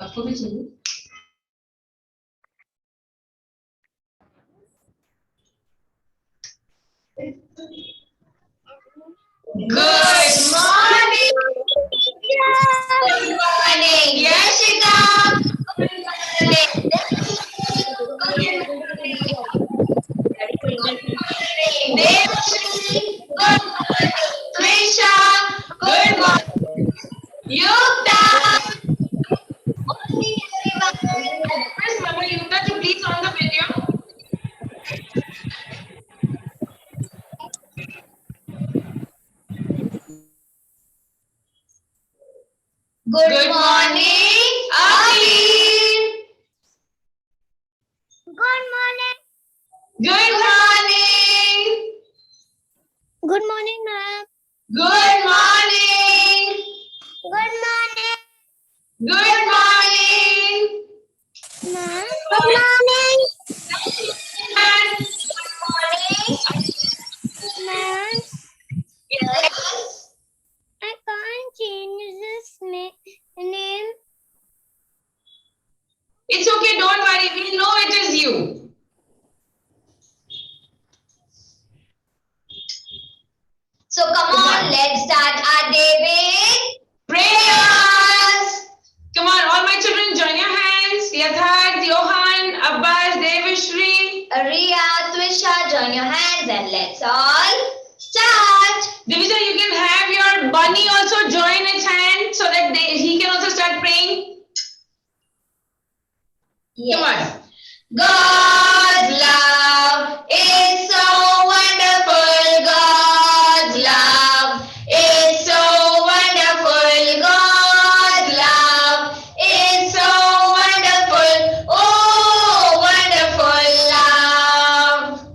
आपको भी चाहिए? Good morning. Good morning, Yashika. Good morning. Good morning, Devashri. Good morning, Trisha. Good morning, Yukta. Morning, everyone. First, Mama Yukta, to please on the video. Good morning, Akhil. Good morning. Good morning. Good morning, ma'am. Good morning. Good morning, Good morning. ma'am. Good morning, And ma'am. yes. I can't change this name. It's okay, don't worry. We know it is you. So come on, let's start our day with prayers. Come on, all my children, join your hands. Yatharth, Johan, Abbas, Devashri, Riya, Twisha, join your hands and let's all start. Divija, you can have your bunny also join its hand so that he can also start praying. Yes. Come on. God's love is so wonderful. God's love is so wonderful. God's love is so wonderful. Oh, wonderful love.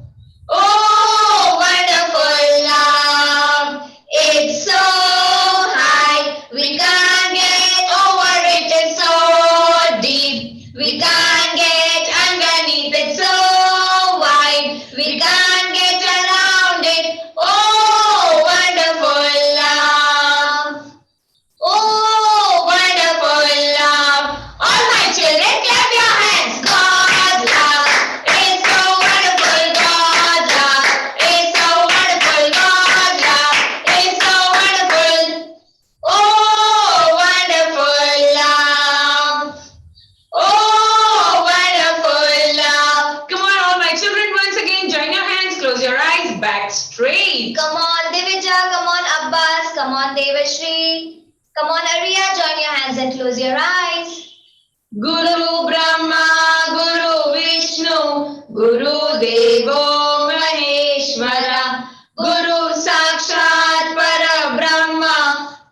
Oh, wonderful love. It's so high. We can't get over it. It's so deep. We can't get underneath it. So wide. We can't get around it. Oh, wonderful love. Oh, wonderful love. All my children, clap your hands. God's love is so wonderful. God's love is so wonderful. God's love is so wonderful. Oh, wonderful love. Oh, wonderful love. Come on, all my children, once again, join your hands, close your eyes, back straight. Come on, Divija, come on, Abbas, come on, Devashri. Come on, Ariya, join your hands and close your eyes. Guru Brahma, Guru Vishnu, Guru Devo Maheshwara, Guru Sakshat Para Brahma,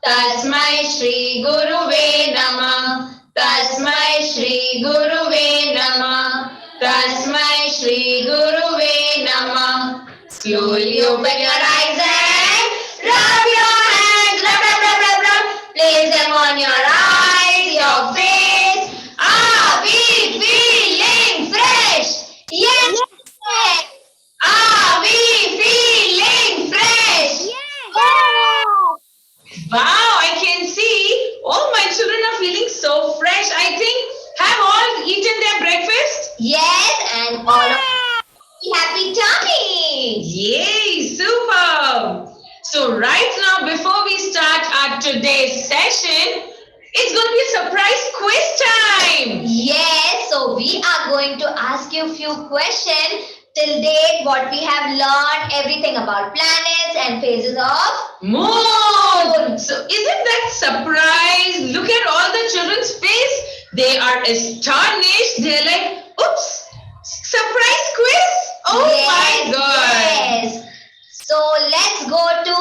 Tasmai Shri Guruve Namah, Tasmai Shri Guruve Namah, Tasmai Shri Guruve Namah. Slowly open your eyes and rub your hands, rub, rub, rub, rub, rub. Place them on your eyes, your face. Are we feeling fresh? Yes. Are we feeling fresh? Wow, I can see all my children are feeling so fresh. I think have all eaten their breakfast? Yes, and all of happy tummy. Yay, superb. So right now, before we start our today's session, it's going to be a surprise quiz time. Yes, so we are going to ask you a few questions. Till date, what we have learned, everything about planets and phases of moon. So isn't that surprise? Look at all the children's face. They are astonished. They're like, oops, surprise quiz. Oh yes, my God. Yes. So let's go to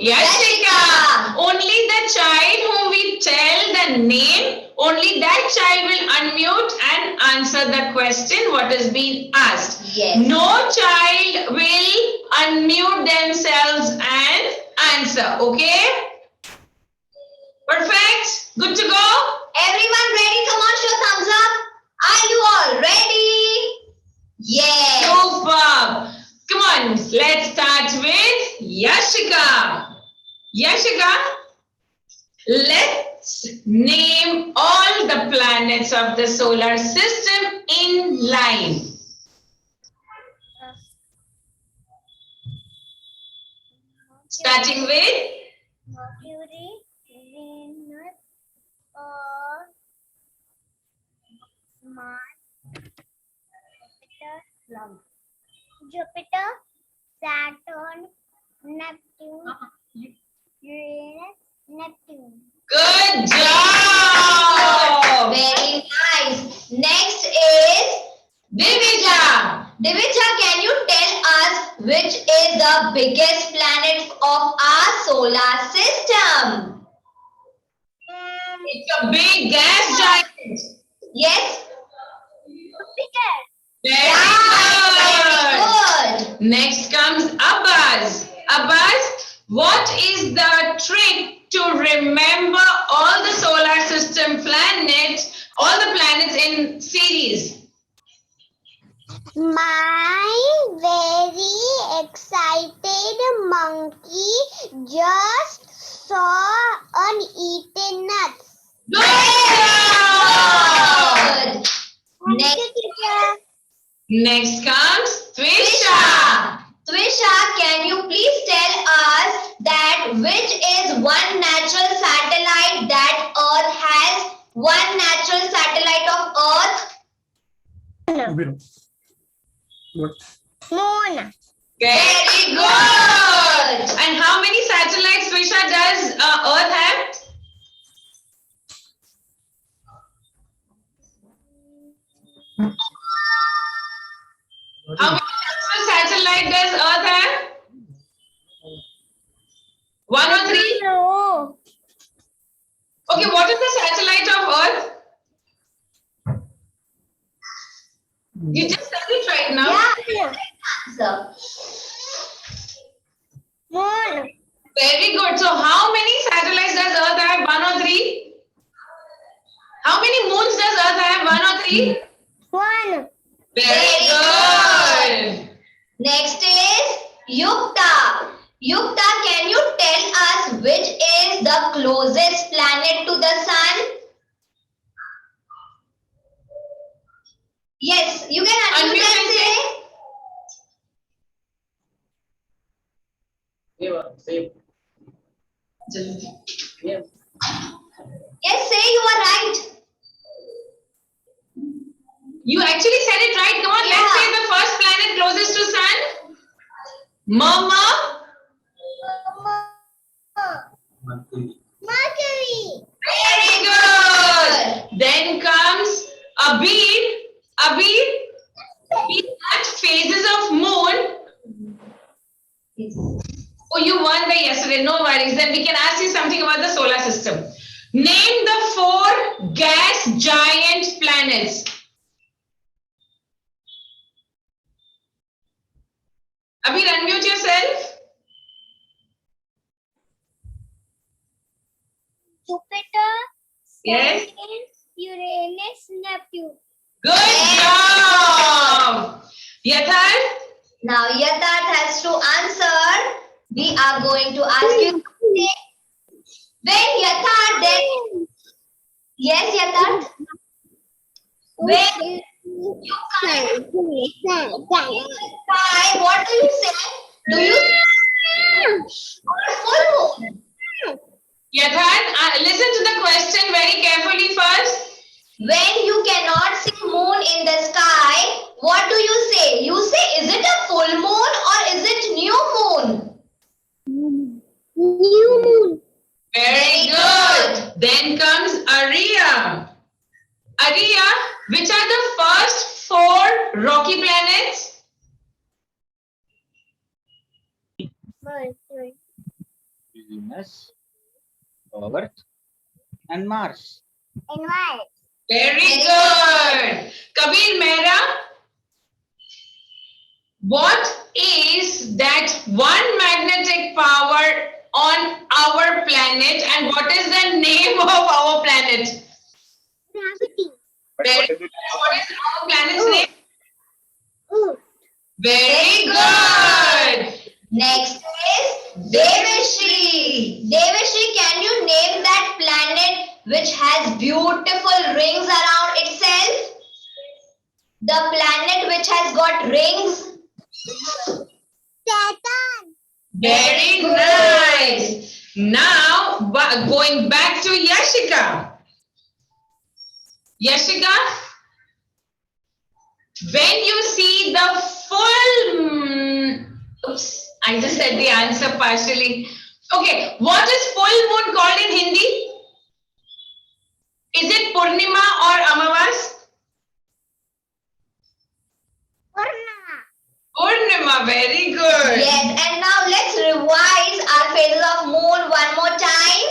Yashika. Only the child whom we tell the name, only that child will unmute and answer the question what has been asked. Yes. No child will unmute themselves and answer. Okay? Perfect. Good to go? Everyone ready? Come on, show thumbs up. Are you all ready? Yes. Superb. Come on, let's start with Yashika. Yashika, let name all the planets of the solar system in line. Starting with Mercury, Venus, Earth, Mars, Jupiter, Saturn, Neptune, Uranus, Neptune. good job. Very nice. Next is Divija. Divija, can you tell us which is the biggest planet of our solar system? It's a big gas giant. Yes? Jupiter. Very good. Next comes Abbas. Abbas, what is the trick to remember all the solar system planets, all the planets in series? My very excited monkey just saw an eaten nuts. Good job. Next comes Twisha. Twisha, can you please tell us that which is one natural satellite that Earth has? One natural satellite of Earth? Moon. Very good. And how many satellites, Twisha, does Earth have? How many natural satellite does Earth have? 1 or 3? No. Okay, what is the satellite of Earth? You just said it right now. Yeah. Answer. Moon. Very good. So how many satellites does Earth have? 1 or 3? How many moons does Earth have? 1 or 3? One. Very good. Next is Yukta. Yukta, can you tell us which is the closest planet to the sun? Yes, you can Unmute say. Yes. Yes, say you are right. You actually said it right. Come on, let's say the first planet closest to sun. Mama. Mercury. Very good. Then comes Abir. Abir. At phases of moon. Oh, you won the yesterday. No worries. Then we can ask you something about the solar system. Name the 4 gas giant planets. Abir, unmute yourself. Jupiter. Yes. Saturn, Uranus, Neptune. Good job. Yatharth. Now Yatharth has to answer. We are going to ask you. When Yatharth then. Yes, Yatharth. When you come sky, what do you say? Do you full moon? Yatharth, listen to the question very carefully first. When you cannot see moon in the sky, what do you say? You say, is it a full moon or is it new moon? New moon. Very good. Then comes Arya. Arya, which are the first 4 rocky planets? Mercury. Venus, Earth, and Mars. Invite. Very good. Kabir Mehra, what is that one magnetic power on our planet and what is the name of our planet? Gravity. Very good. What is our planet's name? Earth. Very good. Next is Devashri. Devashri, can you name that planet which has beautiful rings around itself? The planet which has got rings? Saturn. Very nice. Now, going back to Yashika. Yashika, when you see the full oops, I just said the answer partially. Okay, what is full moon called in Hindi? Is it Purnima or Amavas? Purnima. Purnima, very good. Yes, and now let's revise our phases of moon one more time.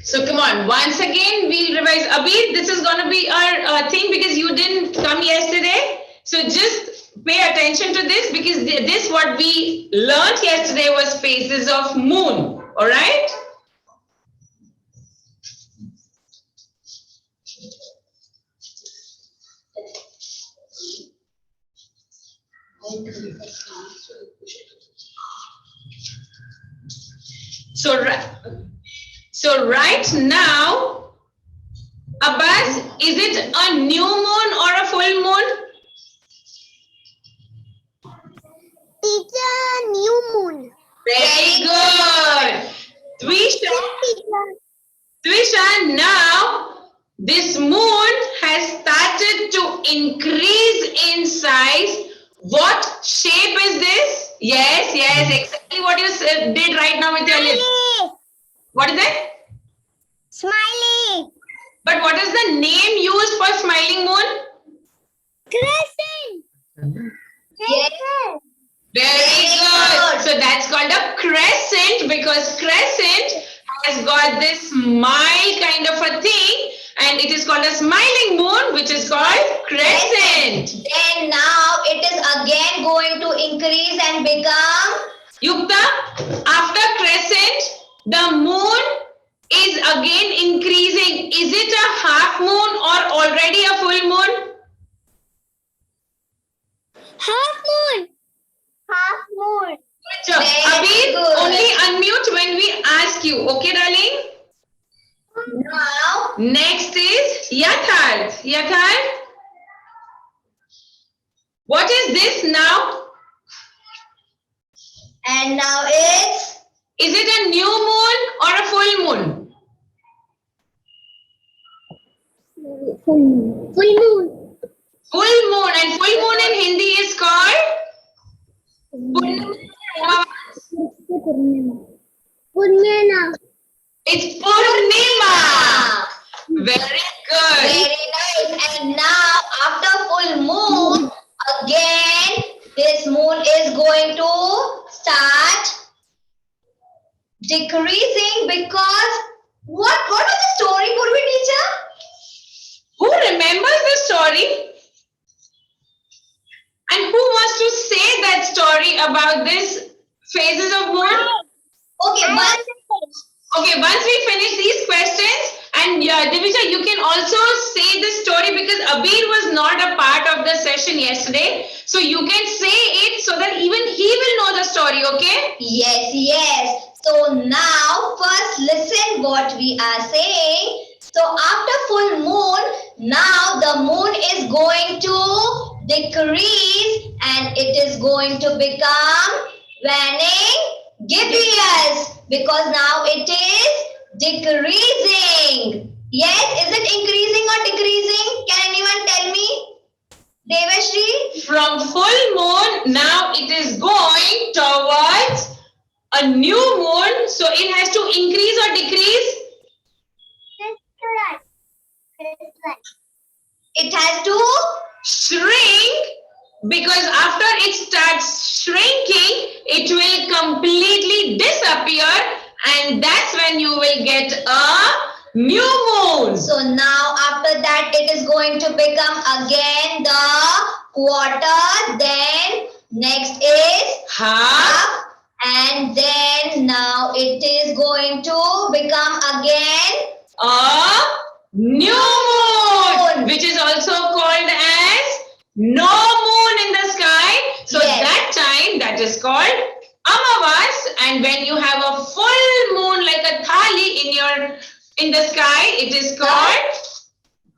So come on, once again we'll revise. Abir, this is going to be our thing because you didn't come yesterday. So just pay attention to this because this what we learned yesterday was phases of moon. All right? So right now, Abbas, is it a new moon or a full moon? Teacher, new moon. Very good. Twisha, now this moon has started to increase in size. What shape is this? Yes, exactly what you did right now with your lips. Smiley. What is it? Smiley. But what is the name used for smiling moon? Crescent. Yes. Very good. So that's called a crescent because crescent has got this smile kind of a thing and it is called a smiling moon which is called crescent. Then now it is again going to increase and become? Yukta, after crescent, the moon is again increasing. Is it a half moon or already a full moon? Half moon. Half moon. Good job. Very Abir, good. only unmute when we ask you. Okay, darling? Now, Next is Yatharth. Yatharth, what is this now? and now it's? Is it a new moon or a full moon? Full moon. Full moon. Full moon, and full moon in Hindi is called? Purnima. Purnima. It's Purnima. Very good. Very nice. And now after full moon, again this moon is going to start decreasing because what was the story, Purvi teacher? Who remembers the story? And who wants to say that story about this phases of moon? Okay, but Okay, once we finish these questions, and Divija, you can also say the story because Abir was not a part of the session yesterday. So you can say it so that even he will know the story, okay? yes. So now first listen what we are saying. So after full moon, now the moon is going to decrease and it is going to become waning gibbous because now it is decreasing. Yes, is it increasing or decreasing? Can anyone tell me? Devashri? From full moon, now it is going towards a new moon. So it has to increase or decrease? It has to Shrink, because after it starts shrinking, it will completely disappear and that's when you will get a new moon. So now after that it is going to become again the quarter, then next is Half. and then now it is going to become again A new moon, which is also called as no moon in the sky. So Yes. that time that is called Amavas, and when you have a full moon like a thali, in the sky, it is called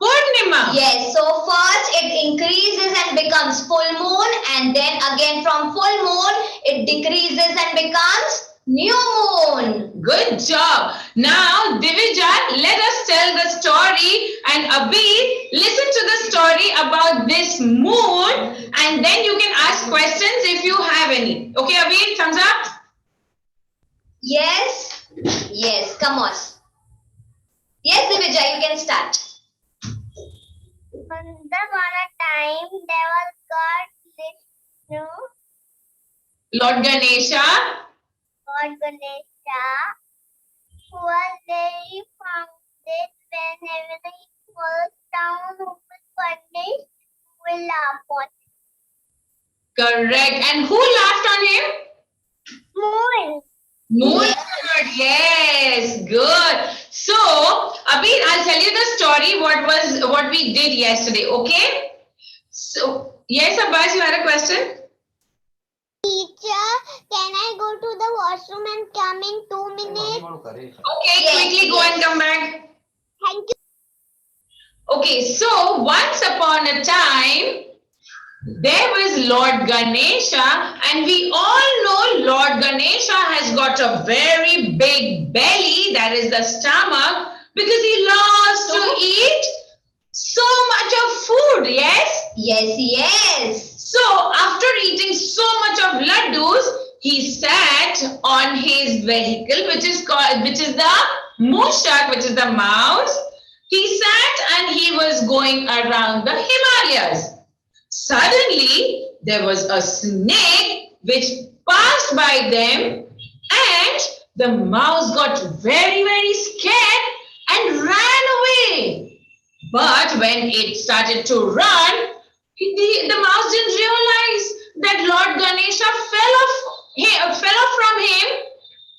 Purnima. Yes, so first it increases and becomes full moon, and then again from full moon it decreases and becomes new moon. Good job. Now, Divija, let us tell the story, and Abhi, listen to the story about this moon, and then you can ask questions if you have any. Okay, Abhi, thumbs up. Yes, yes, come on. Yes, Divija, you can start. Once upon a time, there was God, Lord Ganesha. God Ganesha, who was very founded when everything falls down, who will punish, will laugh on Correct. And who laughed on him? moon. Moon. Yes, good. So, Abhi, I'll tell you the story. What we did yesterday. Okay. So, yes, Abbas, you had a question. Teacher, can I go to the washroom and come in 2 minutes? Okay, Yes, quickly go yes. and come back. Thank you. Okay, so once upon a time, there was Lord Ganesha, and we all know Lord Ganesha has got a very big belly, that is the stomach, because he loves to eat so much of food, yes? Yes, yes. So after eating so much of laddus, he sat on his vehicle, which is the mushak, which is the mouse. He sat and he was going around the Himalayas. Suddenly, there was a snake which passed by them, and the mouse got very, very scared and ran away. But when it started to run, the mouse didn't realize that Lord Ganesha fell off from him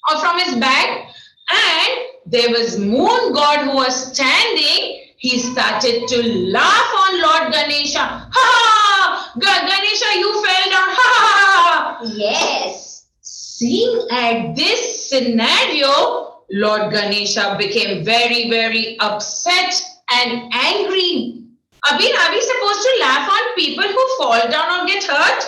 or from his back, and there was Moon God who was standing. He started to laugh on Lord Ganesha. Ha ha! Ganesha, you fell down. Ha ha ha! Yes. Seeing at this scenario, Lord Ganesha became very, very upset and angry. Abhin, are we supposed to laugh on people who fall down or get hurt?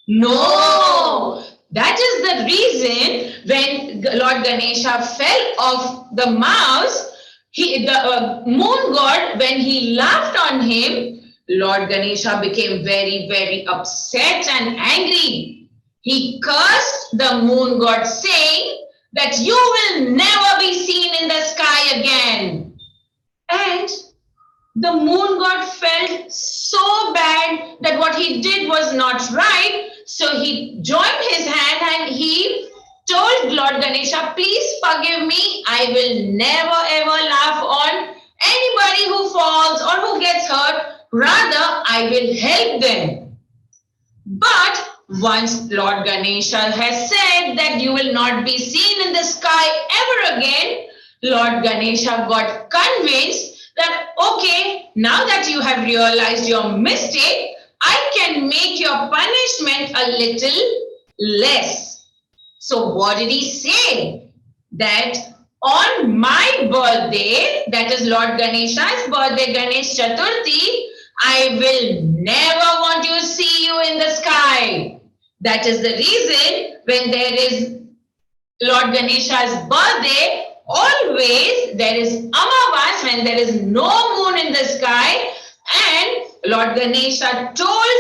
No. That is the reason when Lord Ganesha fell off the mouse, the moon god, when he laughed on him, Lord Ganesha became very, very upset and angry. He cursed the moon god, saying that you will never be seen in the sky again. And the moon god felt so bad that what he did was not right. So he joined his hand and he told Lord Ganesha, please forgive me. I will never ever laugh on anybody who falls or who gets hurt. Rather, I will help them. But once Lord Ganesha has said that you will not be seen in the sky ever again, Lord Ganesha got convinced that, okay, now that you have realized your mistake, I can make your punishment a little less. So what did he say? That on my birthday, that is Lord Ganesha's birthday, Ganesh Chaturthi, I will never want to see you in the sky. That is the reason when there is Lord Ganesha's birthday, always there is Amavas, when there is no moon in the sky, and Lord Ganesha told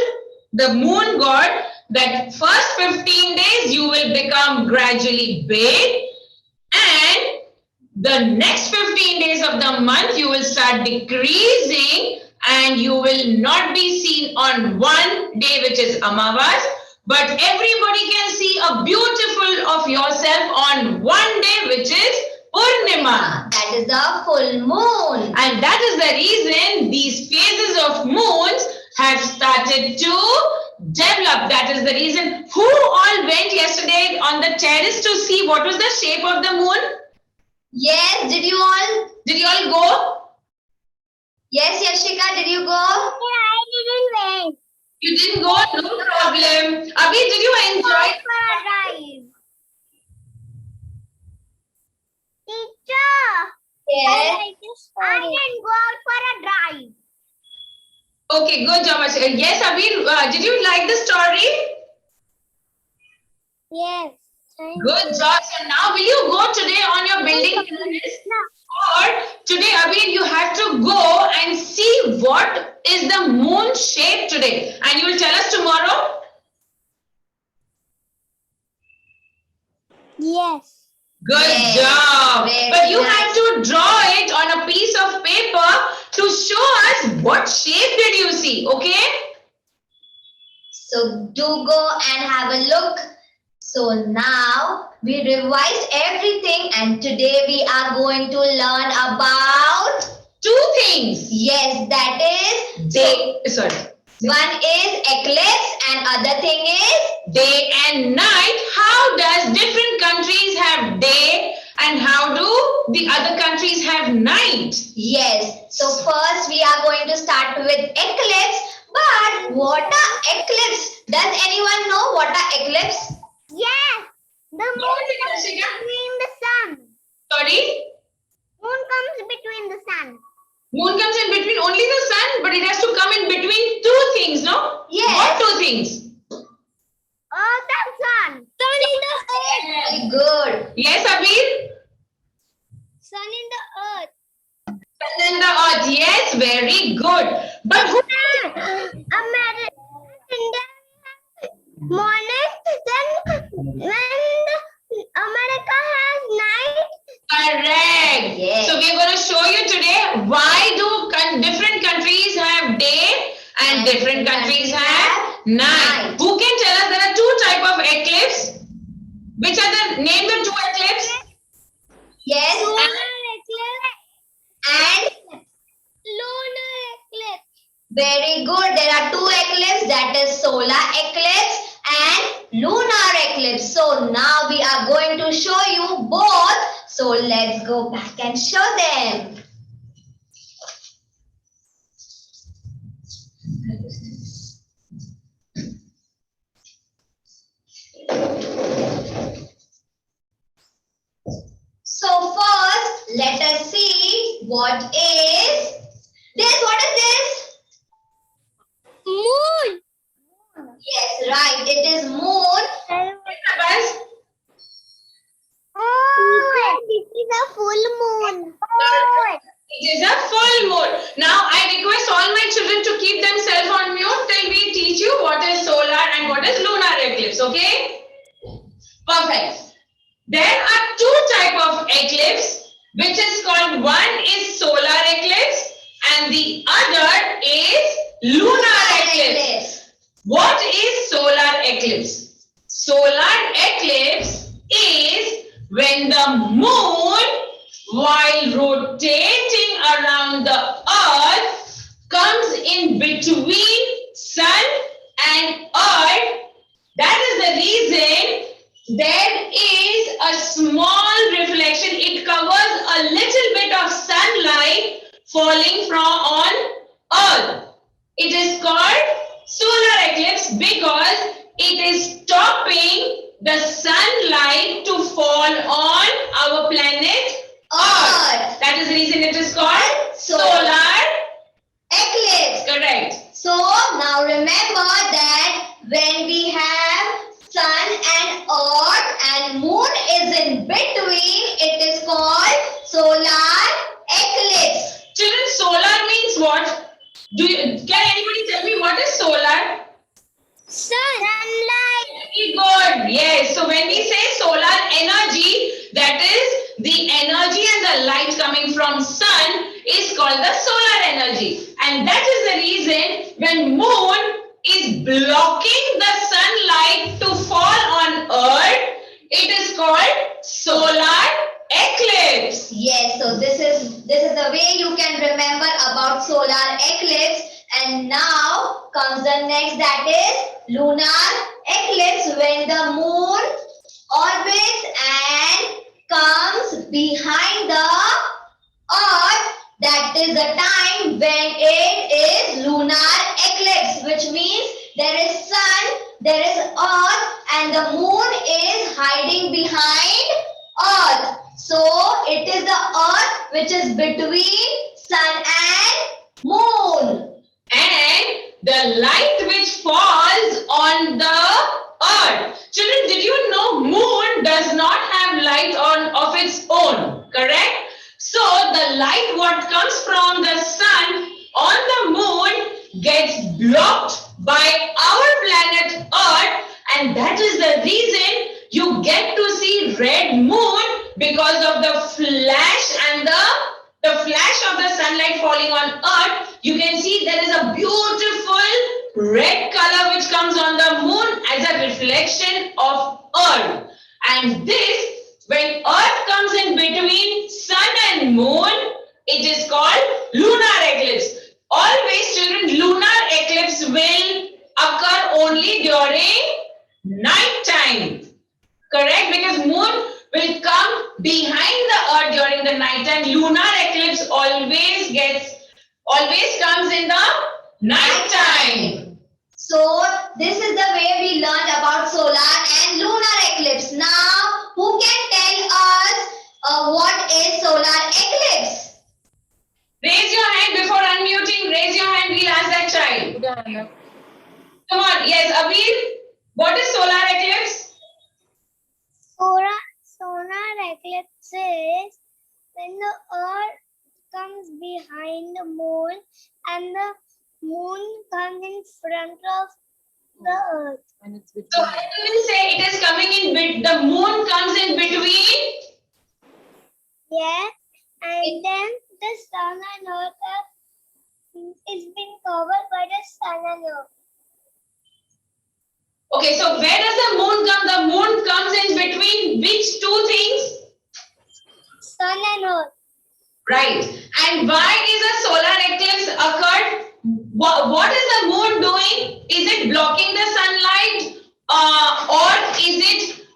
the moon god that first 15 days you will become gradually big, and the next 15 days of the month you will start decreasing, and you will not be seen on one day, which is Amavas, but everybody can see a beautiful of yourself on one day, which is Purnima. That is the full moon. And that is the reason these phases of moons have started to develop. That is the reason. Who all went yesterday on the terrace to see what was the shape of the moon? Yes, did you all go? Yes, Yashika, did you go? I didn't wait. You didn't go? No problem. Abhi, did you enjoy? Drive. I can go out for a drive. Okay, good job, Ashika. Yes, Abir, did you like the story? Yes. Good job. So now will you go today on your building class? Or today, Abir, you have to go and see what is the moon shape today. And you will tell us tomorrow? Yes. Good Yes, job. very But you nice. have to draw it on a piece of paper to show us what shape did you see, okay? So do go and have a look. So now we revised everything and today we are going to learn about, Two things. yes, that is, one is eclipse and other thing is, Day and night. How does different countries have day and how do the other countries have night? yes. So first we are going to start with eclipse. But what are eclipse? Does anyone know what are eclipse? Yes. The moon What is it, comes Ashika? between the sun. Sorry? Moon comes between the sun. Moon comes in between only the sun, but it has to come in between two things, no? Yes. What two things? Earth and sun. Sun in the earth. Very good. Yes, Abir? Sun in the earth. Sun and the earth. Yes, very good. But who? America. Morning. Then when America has night. Correct. Yes. So we are going to show you today why do different countries have day and different countries have night. Who can tell us there are two type of eclipse? Which are the name the two eclipse? Yes. And Lunar eclipse. very good. There are two eclipses, that is solar eclipse and lunar eclipse. So now we are going to show you both. So let's go back and show them. So first, let us see what is this. What is this? Moon. Yes, right. It is moon. Abbas? This is a full moon. It is a full moon. Now I request all my children to keep themselves on mute till we teach you what is solar and what is lunar eclipse. Okay? Perfect. There are two type of eclipse, which is called, one is solar eclipse and the other is lunar eclipse. What is solar eclipse? Solar eclipse is when the moon, while rotating around the earth, comes in between sun and earth. That is the reason there is a small reflection. It covers a little bit of sunlight falling from on earth. It is called solar eclipse because it is stopping the sunlight to fall on our planet Earth. That is the reason it is called solar Eclipse. Correct. So now remember that when we have sun and earth and moon is in between, it is called solar eclipse. Children, solar means what? Can anybody tell me what is solar? Sunlight. Very good. Yes. So when we say solar energy, that is the energy and the light coming from sun is called the solar energy. And that is the reason when moon is blocking the sunlight to fall on earth, it is called solar eclipse. Yes, so this is the way you can remember about solar eclipse. And now comes the next, that is lunar eclipse, when the moon orbits and comes behind the earth. That is the time when it is lunar eclipse, which means there is sun, there is earth, and the moon is hiding behind earth. So it is the earth which is between sun and moon. And the light which falls on the earth. Children, did you know moon does not have light of its own, correct? So the light what comes from the sun on the moon gets blocked by our planet earth, and that is the reason you get to see red moon, because of the flash and the flash of the sunlight falling on earth. You can see there is a beautiful red color which comes on the moon as a reflection of earth. And this, when earth comes in between sun and moon, it is called lunar eclipse. Always children, lunar eclipse will occur only during night time. Correct? Because moon will come behind the earth during the night time. Lunar eclipse always comes in the night time. So this is the way we learned about solar and lunar eclipse. Now, who can tell us what is solar eclipse? Raise your hand before unmuting. Raise your hand. We'll ask that child. Come on. Yes, Abir. What is solar eclipse? Solar eclipse is when the earth comes behind the moon and the moon comes in front of the earth. So when you will say it is coming in the moon comes in between. Yes, and then the sun and earth is being covered by the sun and earth. Okay, so where does the moon come? The moon comes in between which two things? Sun and earth. Right. And why is a solar eclipse occurred? What is the moon doing? Is it blocking the sunlight, or is it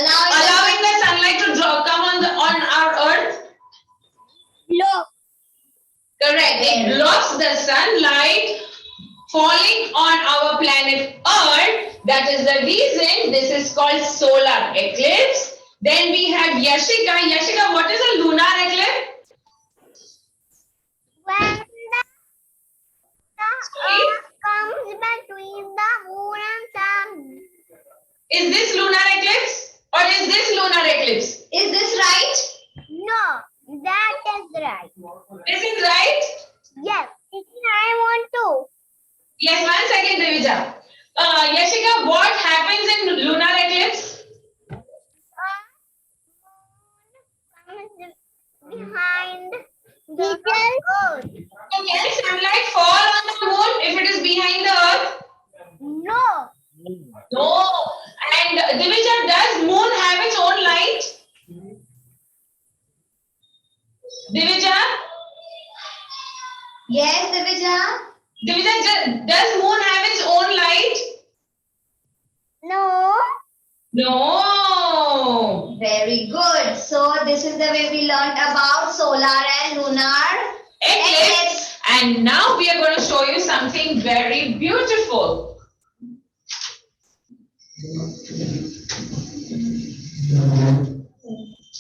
allowing the sunlight to come on our earth? Block. Correct. It blocks the sunlight falling on our planet Earth. That is the reason this is called solar eclipse. Then we have Yashika. Yashika, what is a lunar eclipse? When the earth comes between the moon and sun. Is this lunar eclipse or is this lunar eclipse? Is this right? No, that is right. This is right? Yes, I want to. Yes, 1 second, Divija. Yashika, what happens in lunar eclipse? Moon comes behind the earth. So can sunlight fall on the moon if it is behind the earth? No. No. And Divija, does moon have its own light? Divija? Yes, Divija. Divija, does moon have its own light? No. No. Very good. So this is the way we learned about solar and lunar Eclipse. And now we are going to show you something very beautiful.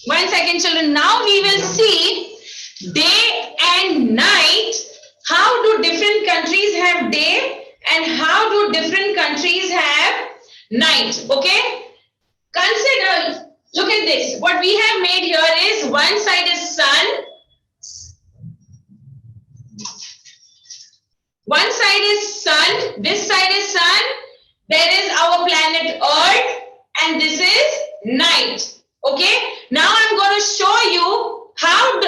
One second, children. Now we will see day and night. How do different countries have day and how do different countries have night? Okay? Consider, look at this. What we have made here is one side is sun. One side is sun. This side is sun. There is our planet Earth and this is night. Okay? Now I'm going to show you how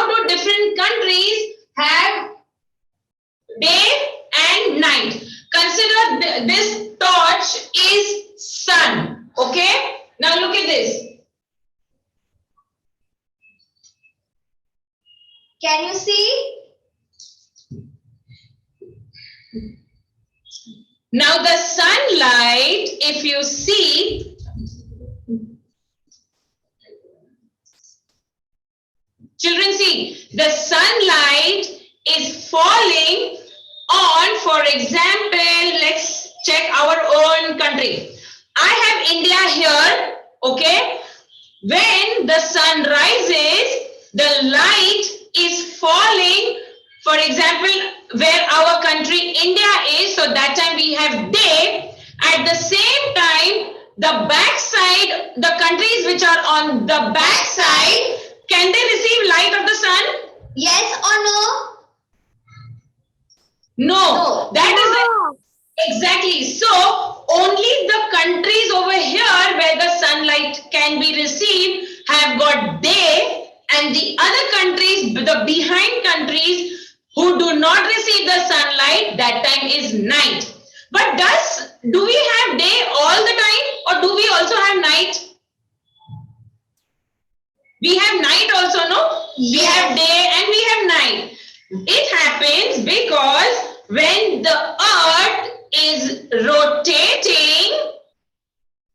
do different countries have day and night. Consider this torch is sun. Okay? Now look at this. Can you see? Now the sunlight, if you see, children see, the sunlight is falling on, for example, let's check our own country. I have India here, okay? When the sun rises, the light is falling, for example, where our country India is, so that time we have day. At the same time, the back side, the countries which are on the back side, can they receive light of the sun? Yes or no? No. That is exactly. So only the countries over here where the sunlight can be received have got day, and the other countries, the behind countries who do not receive the sunlight, that time is night. But do we have day all the time, or do we also have night? We have night also, no? Yes. We have day and we have night. It happens because when the earth is rotating,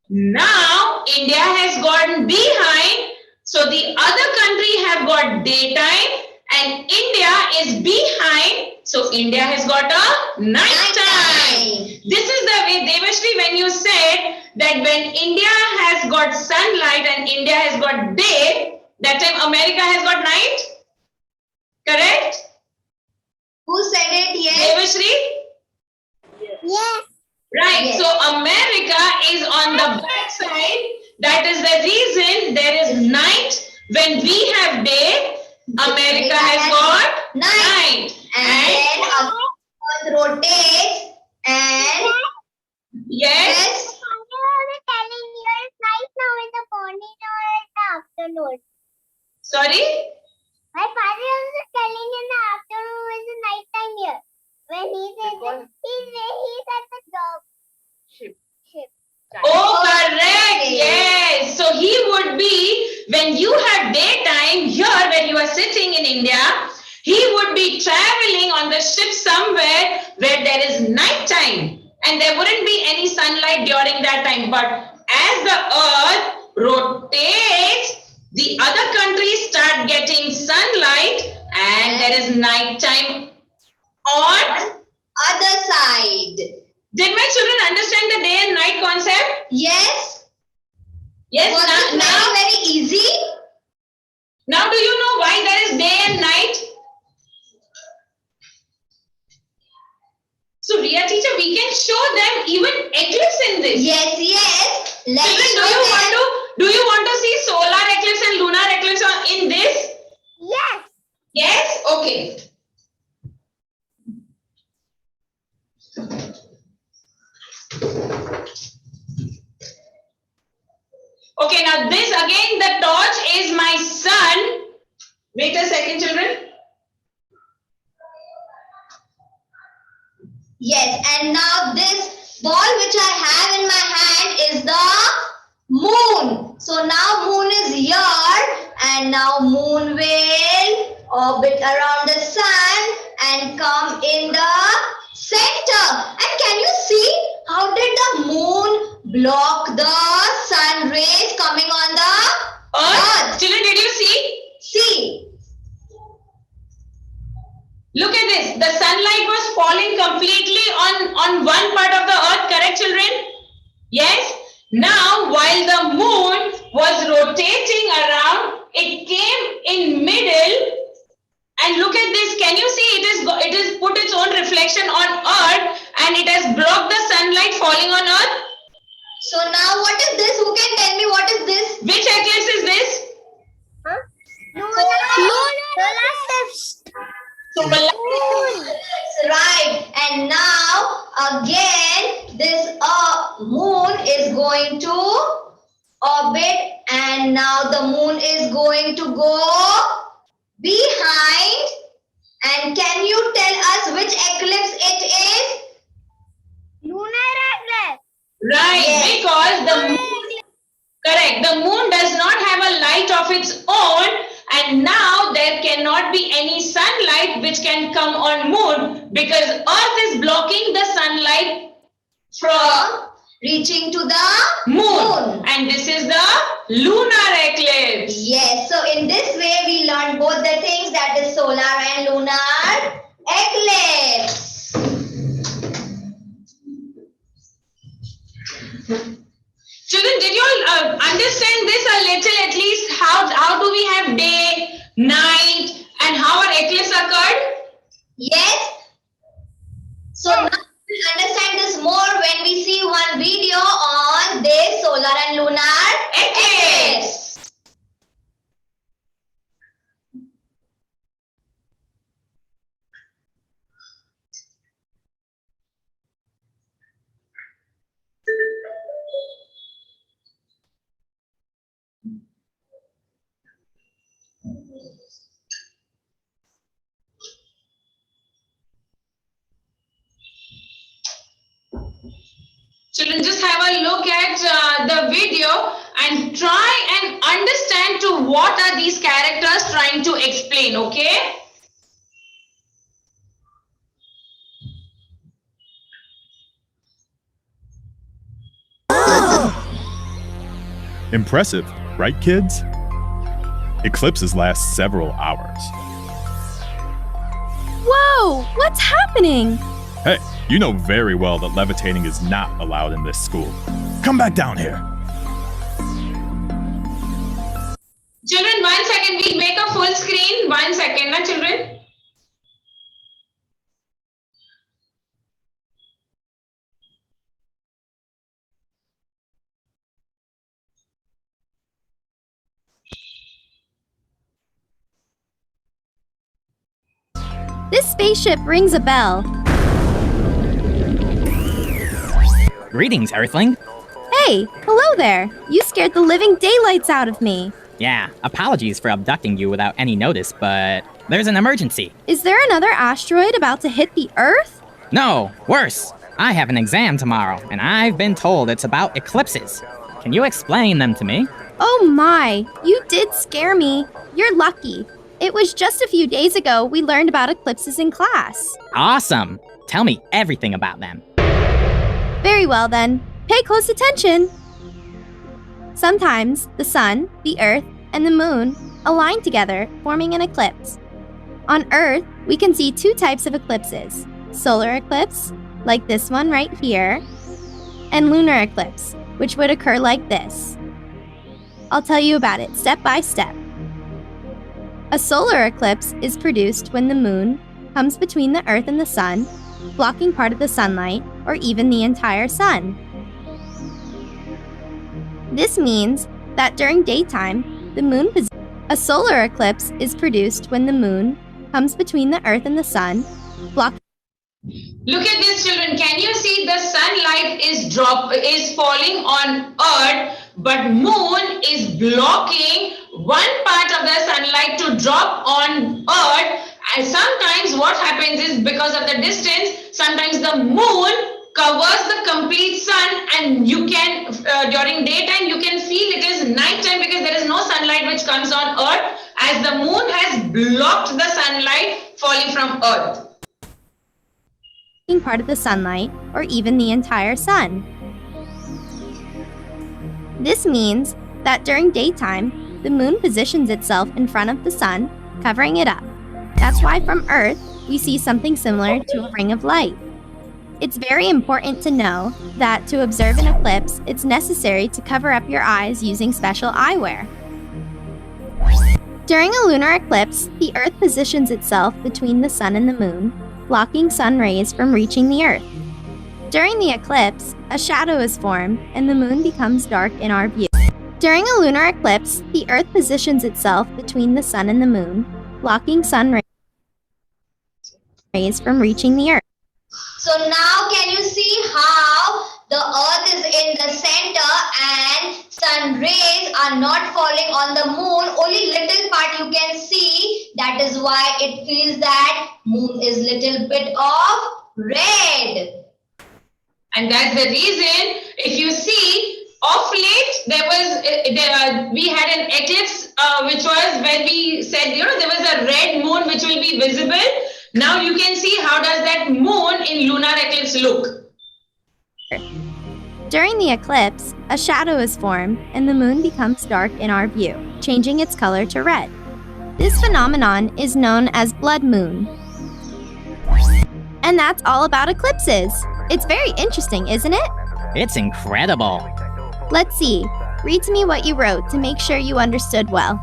now India has gotten behind, so the other country have got daytime and India is behind, so India has got a night time. This is the way, Devashri, when you said that when India has got sunlight and India has got day, that time America has got night? Correct? Who said it? Yes. Devashri? Yes. Right. Yes. So America is on the back side. That is the reason there is night. When we have day, America has got night. And then earth rotates and Yes. Telling you it's night now in the morning or in the afternoon. Sorry? My father was telling in the afternoon is the night time here. When he's at the job. Ship. Oh, correct. Yes. So he would be, when you have daytime here, when you are sitting in India, he would be traveling on the ship somewhere where there is night time. And there wouldn't be any sunlight during that time. But as the earth rotates, the other countries start getting sunlight and there is night time on other side. Did my children understand the day and night concept? Yes. Yes. Was it very easy? Now do you know why there is day and night? So Riya teacher, we can show them even eclipse in this. Yes, yes. Let's Children, do you want to see solar eclipse and lunar eclipse in this? Yes. Yes? Okay. Okay, now this again, the torch is my son. Wait a second, children. Yes, and now this ball which I have in my hand is the moon. So now moon is here and now moon will orbit around the sun and come in the center. And can you see how did the moon block the sun rays coming on the earth? Children, did you see? See. Look at this. The sunlight was falling completely on one part of the earth, correct, children? Yes? Now, while the moon was rotating around, it came in middle. And look at this. Can you see it is put its own reflection on earth and it has blocked the sunlight falling on earth? So now what is this? Who can tell me what is this? Which eclipse is this? Right, and now again this moon is going to orbit and now the moon is going to go behind. And can you tell us which eclipse it is? Lunar eclipse. Right, Yes. because the moon, correct, the moon does not have a light of its own. And now there cannot be any sunlight which can come on moon because earth is blocking the sunlight from Reaching to the moon. And this is the lunar eclipse. Yes, so in this way we learned both the things, that is solar and lunar eclipse. Children, did you all understand this a little at least? How do we have day, night? Children, just have a look at the video and try and understand to what are these characters trying to explain, okay? Impressive, right, kids? Eclipses last several hours. Whoa! What's happening? Hey, you know very well that levitating is not allowed in this school. Come back down here. Children, 1 second, we'll make a full screen. 1 second, na children? This spaceship rings a bell. Greetings, Earthling. Hey, hello there. You scared the living daylights out of me. Yeah, apologies for abducting you without any notice, but there's an emergency. Is there another asteroid about to hit the Earth? No, worse. I have an exam tomorrow, and I've been told it's about eclipses. Can you explain them to me? Oh my, you did scare me. You're lucky. It was just a few days ago we learned about eclipses in class. Awesome. Tell me everything about them. Very well then. Pay close attention. Sometimes the sun, the earth, and the moon align together, forming an eclipse. On Earth, we can see two types of eclipses. Solar eclipse, like this one right here, and lunar eclipse, which would occur like this. I'll tell you about it step by step. A solar eclipse is produced when the moon comes between the Earth and the sun, blocking part of the sunlight or even the entire sun. This means that during daytime, the moon A solar eclipse is produced when the moon comes between the Earth and the sun, blocking. Look at this, children. Can you see the sunlight is falling on Earth, but moon is blocking one part of the sunlight to drop on Earth. And sometimes what happens is, because of the distance, sometimes the moon covers the complete sun, and you can during daytime you can feel it is nighttime because there is no sunlight which comes on Earth, as the moon has blocked the sunlight falling from Earth. Part of the sunlight, or even the entire sun. This means that during daytime, the moon positions itself in front of the sun, covering it up. That's why from Earth, we see something similar to a ring of light. It's very important to know that to observe an eclipse, it's necessary to cover up your eyes using special eyewear. During a lunar eclipse, the Earth positions itself between the sun and the moon, blocking sun rays from reaching the Earth. During the eclipse, a shadow is formed and the moon becomes dark in our view. During a lunar eclipse, the Earth positions itself between the sun and the moon, blocking sun rays from reaching the Earth. So now can you see how the Earth is in the center and sun rays are not falling on the moon? Only little part you can see. That is why it feels that moon is little bit of red. And that's the reason, if you see, of late, we had an eclipse, which was when we said, there was a red moon which will be visible. Now you can see how does that moon in lunar eclipse look. During the eclipse, a shadow is formed and the moon becomes dark in our view, changing its color to red. This phenomenon is known as blood moon. And that's all about eclipses. It's very interesting, isn't it? It's incredible. Let's see. Read to me what you wrote to make sure you understood well.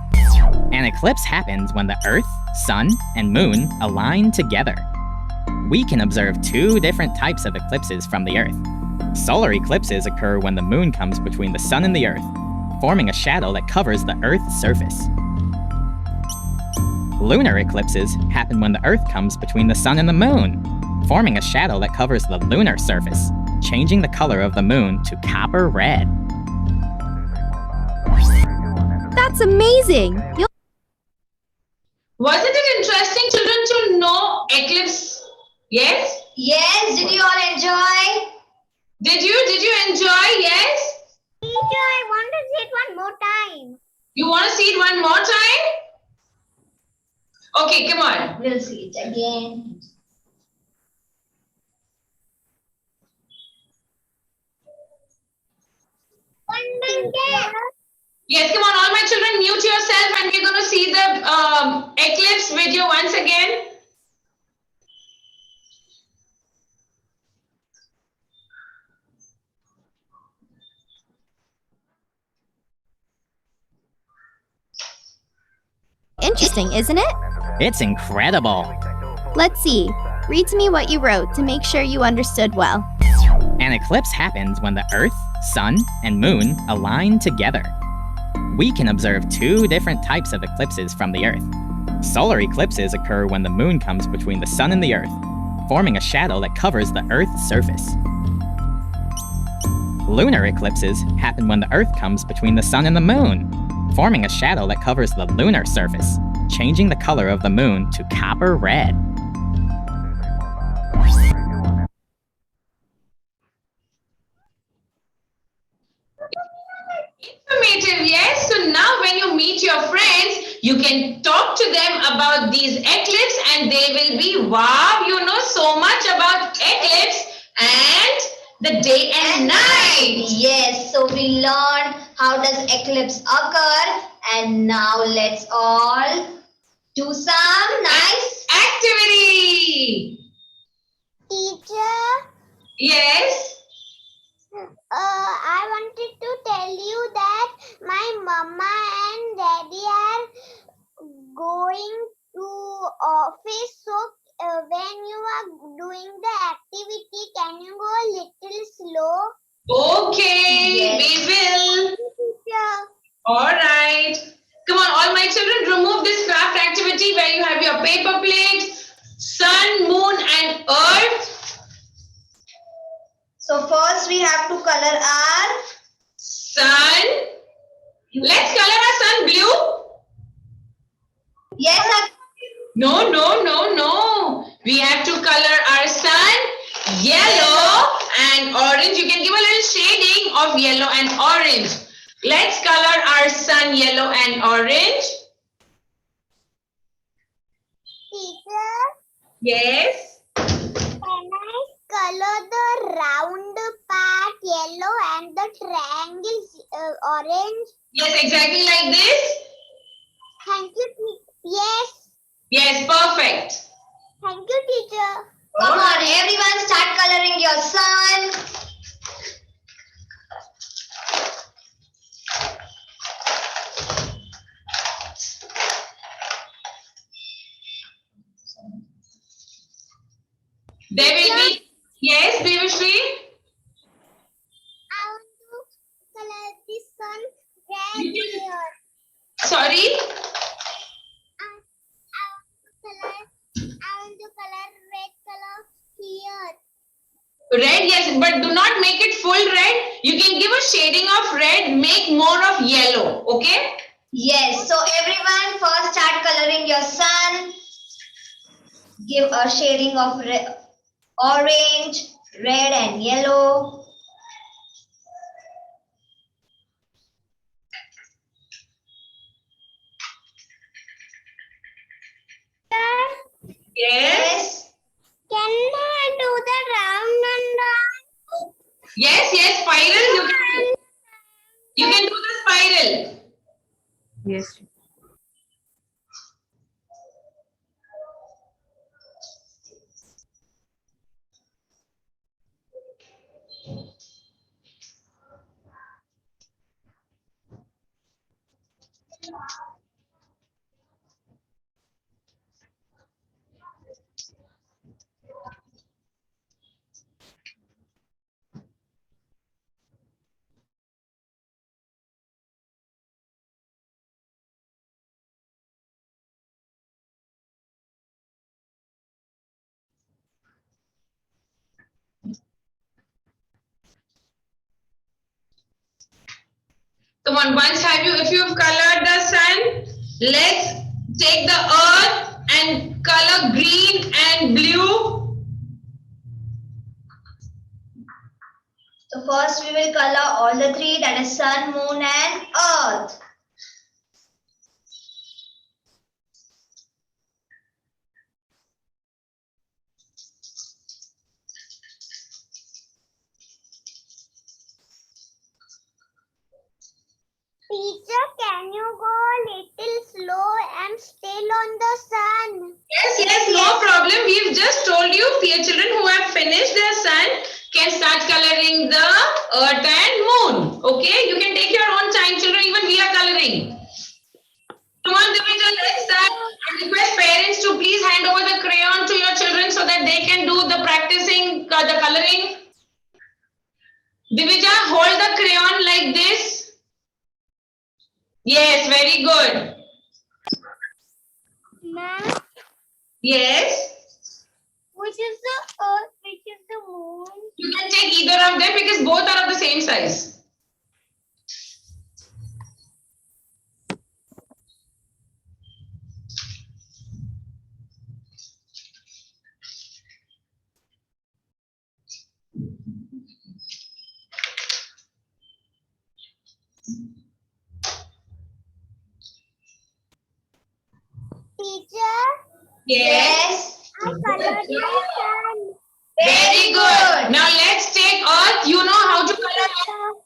An eclipse happens when the Earth, Sun, and Moon align together. We can observe two different types of eclipses from the Earth. Solar eclipses occur when the Moon comes between the Sun and the Earth, forming a shadow that covers the Earth's surface. Lunar eclipses happen when the Earth comes between the Sun and the Moon, forming a shadow that covers the lunar surface, changing the color of the Moon to copper red. That's amazing! You'll... Wasn't it interesting, children, to know eclipse? Yes? Yes, did you all enjoy? Did you enjoy? Yes? Teacher, I want to see it one more time. You want to see it one more time? Okay, come on. We'll see it again. Yes, come on, all my children, mute yourself and we're going to see the eclipse video once again. Interesting, isn't it? It's incredible. Let's see. Read to me what you wrote to make sure you understood well. An eclipse happens when the Earth, Sun, and Moon align together. We can observe two different types of eclipses from the Earth. Solar eclipses occur when the Moon comes between the Sun and the Earth, forming a shadow that covers the Earth's surface. Lunar eclipses happen when the Earth comes between the Sun and the Moon, forming a shadow that covers the lunar surface, changing the color of the Moon to copper red. Informative, yes? So now when you meet your friends, you can talk to them about these eclipses and they will be, wow, you know so much about eclipse and the day and night. Yes, so we learned how does eclipse occur, and now let's all do some nice Activity. Teacher, Yes. I wanted to tell you that my mama and daddy are going to office. So when you are doing the activity, can you go a little slow? Okay, Yes. we will. Teacher. All right. Come on, all my children, remove this craft activity where you have your paper plate, sun, moon, and earth. So first we have to color our Sun. Let's color our sun blue. yes. No. We have to color our sun yellow and orange. You can give a little shading of yellow and orange. Let's color our sun yellow and orange. Teacher, Yes. can I color the round part yellow and the triangles orange? Yes, exactly like this. Thank you, yes. Yes, perfect. Thank you, teacher. Come on, everyone, start coloring your sun. There will be, yes, Devashri? I want to color this sun red here. Sorry? I want to color red color here. Red, yes, but do not make it full red. You can give a shading of red, make more of yellow, okay? Yes, so everyone first start coloring your sun. Give a shading of orange, red and yellow. Yes. Can I do the round and round? Yes, spiral. You can do the spiral. Yes. Come on, once if you've colored the sun, let's take the earth and color green and blue. So first we will color all the three, that is sun, moon and earth. Teacher, can you go a little slow and still on the sun? Yes, no problem. We've just told you, children who have finished their sun can start coloring the earth and moon. Okay, you can take your own time, children. Even we are coloring. Come on, Divija, let's start. I request parents to please hand over the crayon to your children so that they can do the practicing, the coloring. Divija, hold the crayon like this. Yes, very good. Ma'am, Yes. which is the earth, which is the moon? You can take either of them because both are of the same size. Teacher, Yes. I colored my sun. Very good. Now let's take earth. You know how to color earth?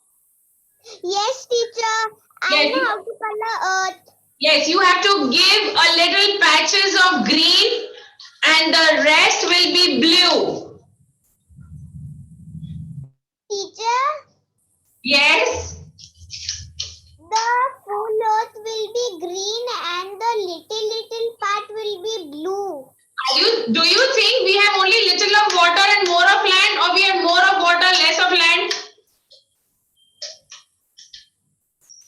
Yes, teacher. I Yes. know how to color earth. Yes, you have to give a little patches of green and the rest will be blue. Teacher, Yes. the full earth will be green and the little part will be blue. Do you think we have only little of water and more of land, or we have more of water, less of land?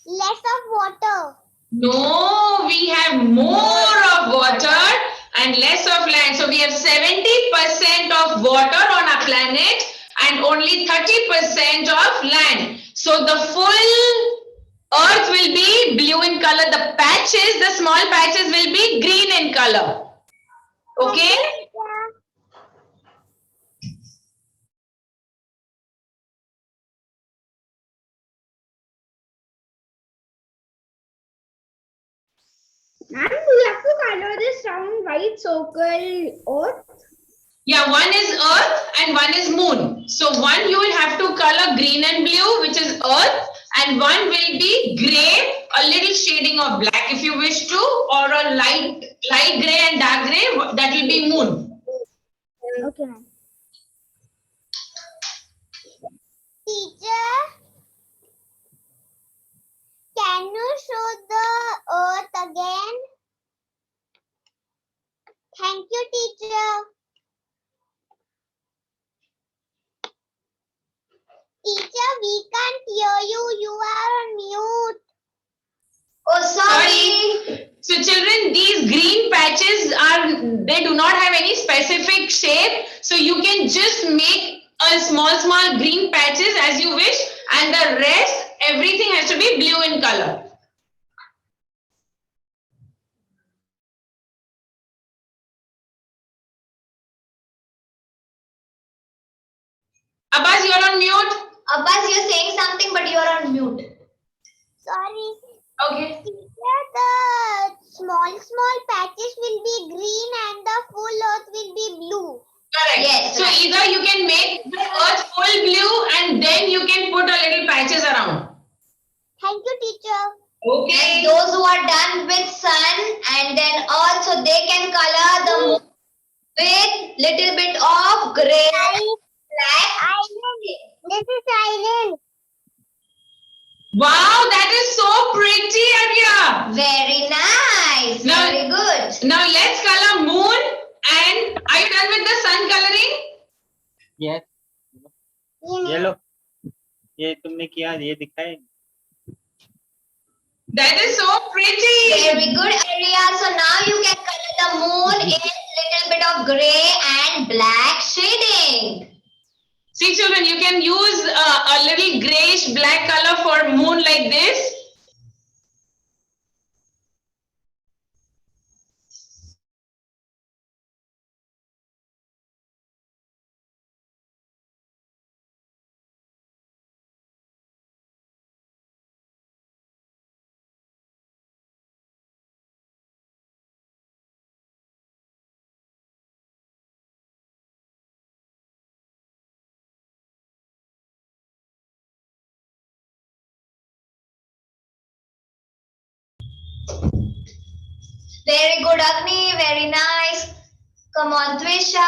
Less of water. No, we have more of water and less of land. So we have 70% of water on our planet and only 30% of land. So the full earth will be blue in color. The patches, the small patches will be green in color. Okay? Ma'am, we have to color this round white circle earth. Yeah, one is earth and one is moon. So one you will have to color green and blue, which is earth, and one will be gray, a little shading of black if you wish to, or a light gray and dark gray, that will be moon. Okay, ma'am. Teacher, can you show the earth again? Thank you, teacher. Teacher, we can't hear you. You are on mute. Oh, sorry. So children, these green patches they do not have any specific shape. So you can just make a small green patches as you wish, and the rest, everything has to be blue in color. Abbas, you're on mute. Abbas, you're saying something, but you're on mute. Sorry. Okay. Teacher, the small patches will be green and the full earth will be blue. Correct. Yes, So right. either you can make the earth full blue and then you can put a little patches around. Thank you, teacher. Okay. And those who are done with sun and then earth, so they can color the moon with little bit of gray, black. This is silent. Wow, that is so pretty, Arya. Very nice. Now- Very good. Now let's color moon. And are you done with the sun coloring? Yes. ये लो, ये तुमने किया, ये दिखाए. That is so pretty. Very good, Arya. So now you can color the moon in little bit of gray and black shading. See children, you can use a little grayish black color for moon like this. Very good, Agni. Very nice. Come on, Twisha.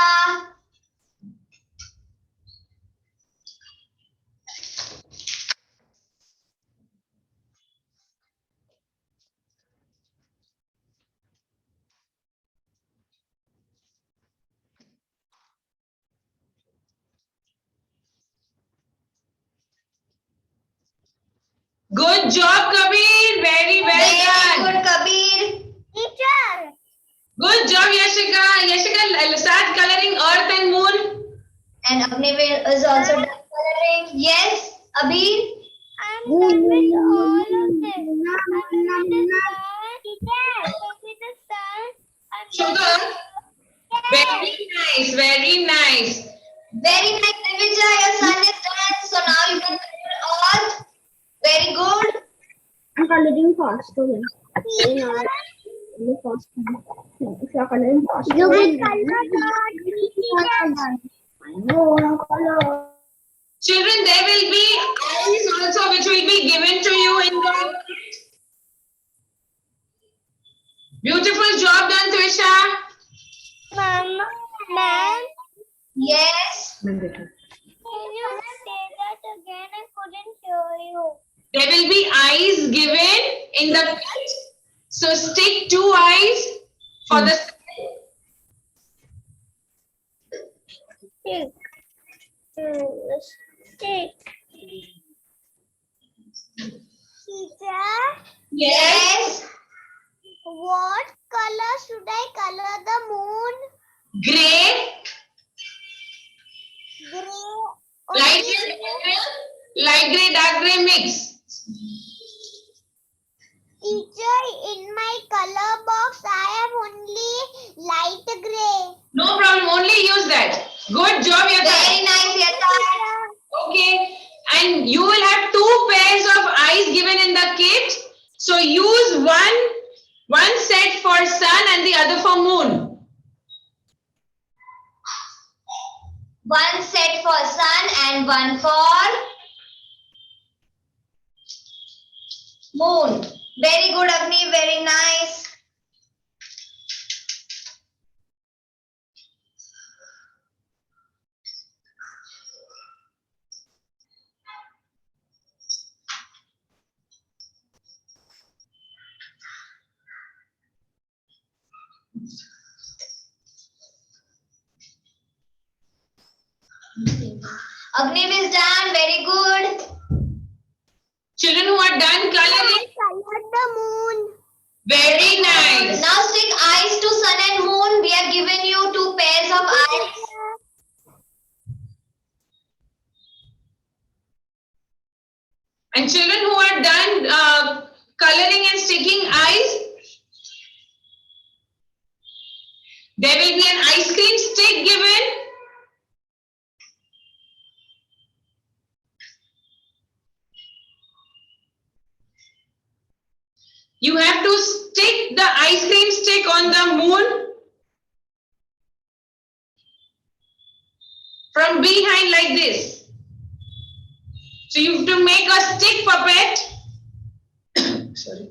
Good job, Kabir. Very well Very done. good, Kabir. Teacher. Good job, Yashika. Yashika, start coloring earth and moon. And Agni is also done coloring. Yes, Abir. I'm done with all of this. I'm done with the sun. With the sun. I'm done Sugar. with Very nice. Very nice. Very nice, Divija. Your son is done. So now you can color earth. Very good. I'm coloring fast again. In our the first time. If you are coloring fast, You will I know I'm color. Children, there will be eyes also which will be given to you in the beautiful job done, Twisha. Ma'am, Yes. can you say that again? I couldn't hear you. There will be eyes given in the kit. So stick 2 eyes for the Stick. Stick. Teacher, Yes. what color should I color the moon? gray, Gray. light gray, dark gray mix. Teacher, in my color box, I have only light gray. No problem, only use that. Good job, Very Yata. nice, Yata. Okay. And you will have 2 pairs of eyes given in the kit. So use one set for sun and the other for moon. One set for sun and one for moon. Very good, Agni. Very nice. Agni is done. Very good. Children who are done coloring, Colored the moon. very nice. Now stick eyes to sun and moon. We have given you 2 pairs of eyes. And children who are done coloring and sticking eyes, there will be an ice cream stick given. You have to stick the ice cream stick on the moon from behind like this. So you have to make a stick puppet. Sorry.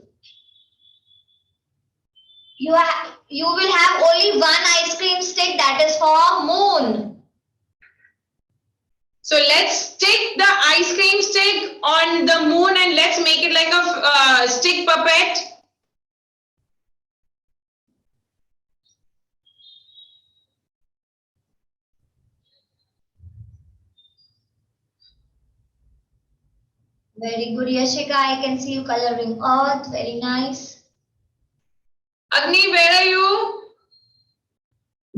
You will have only one ice cream stick, that is for moon. So let's stick the ice cream stick on the moon and let's make it like a stick puppet. Very good, Yashika. I can see you coloring earth. Very nice. Agni, where are you?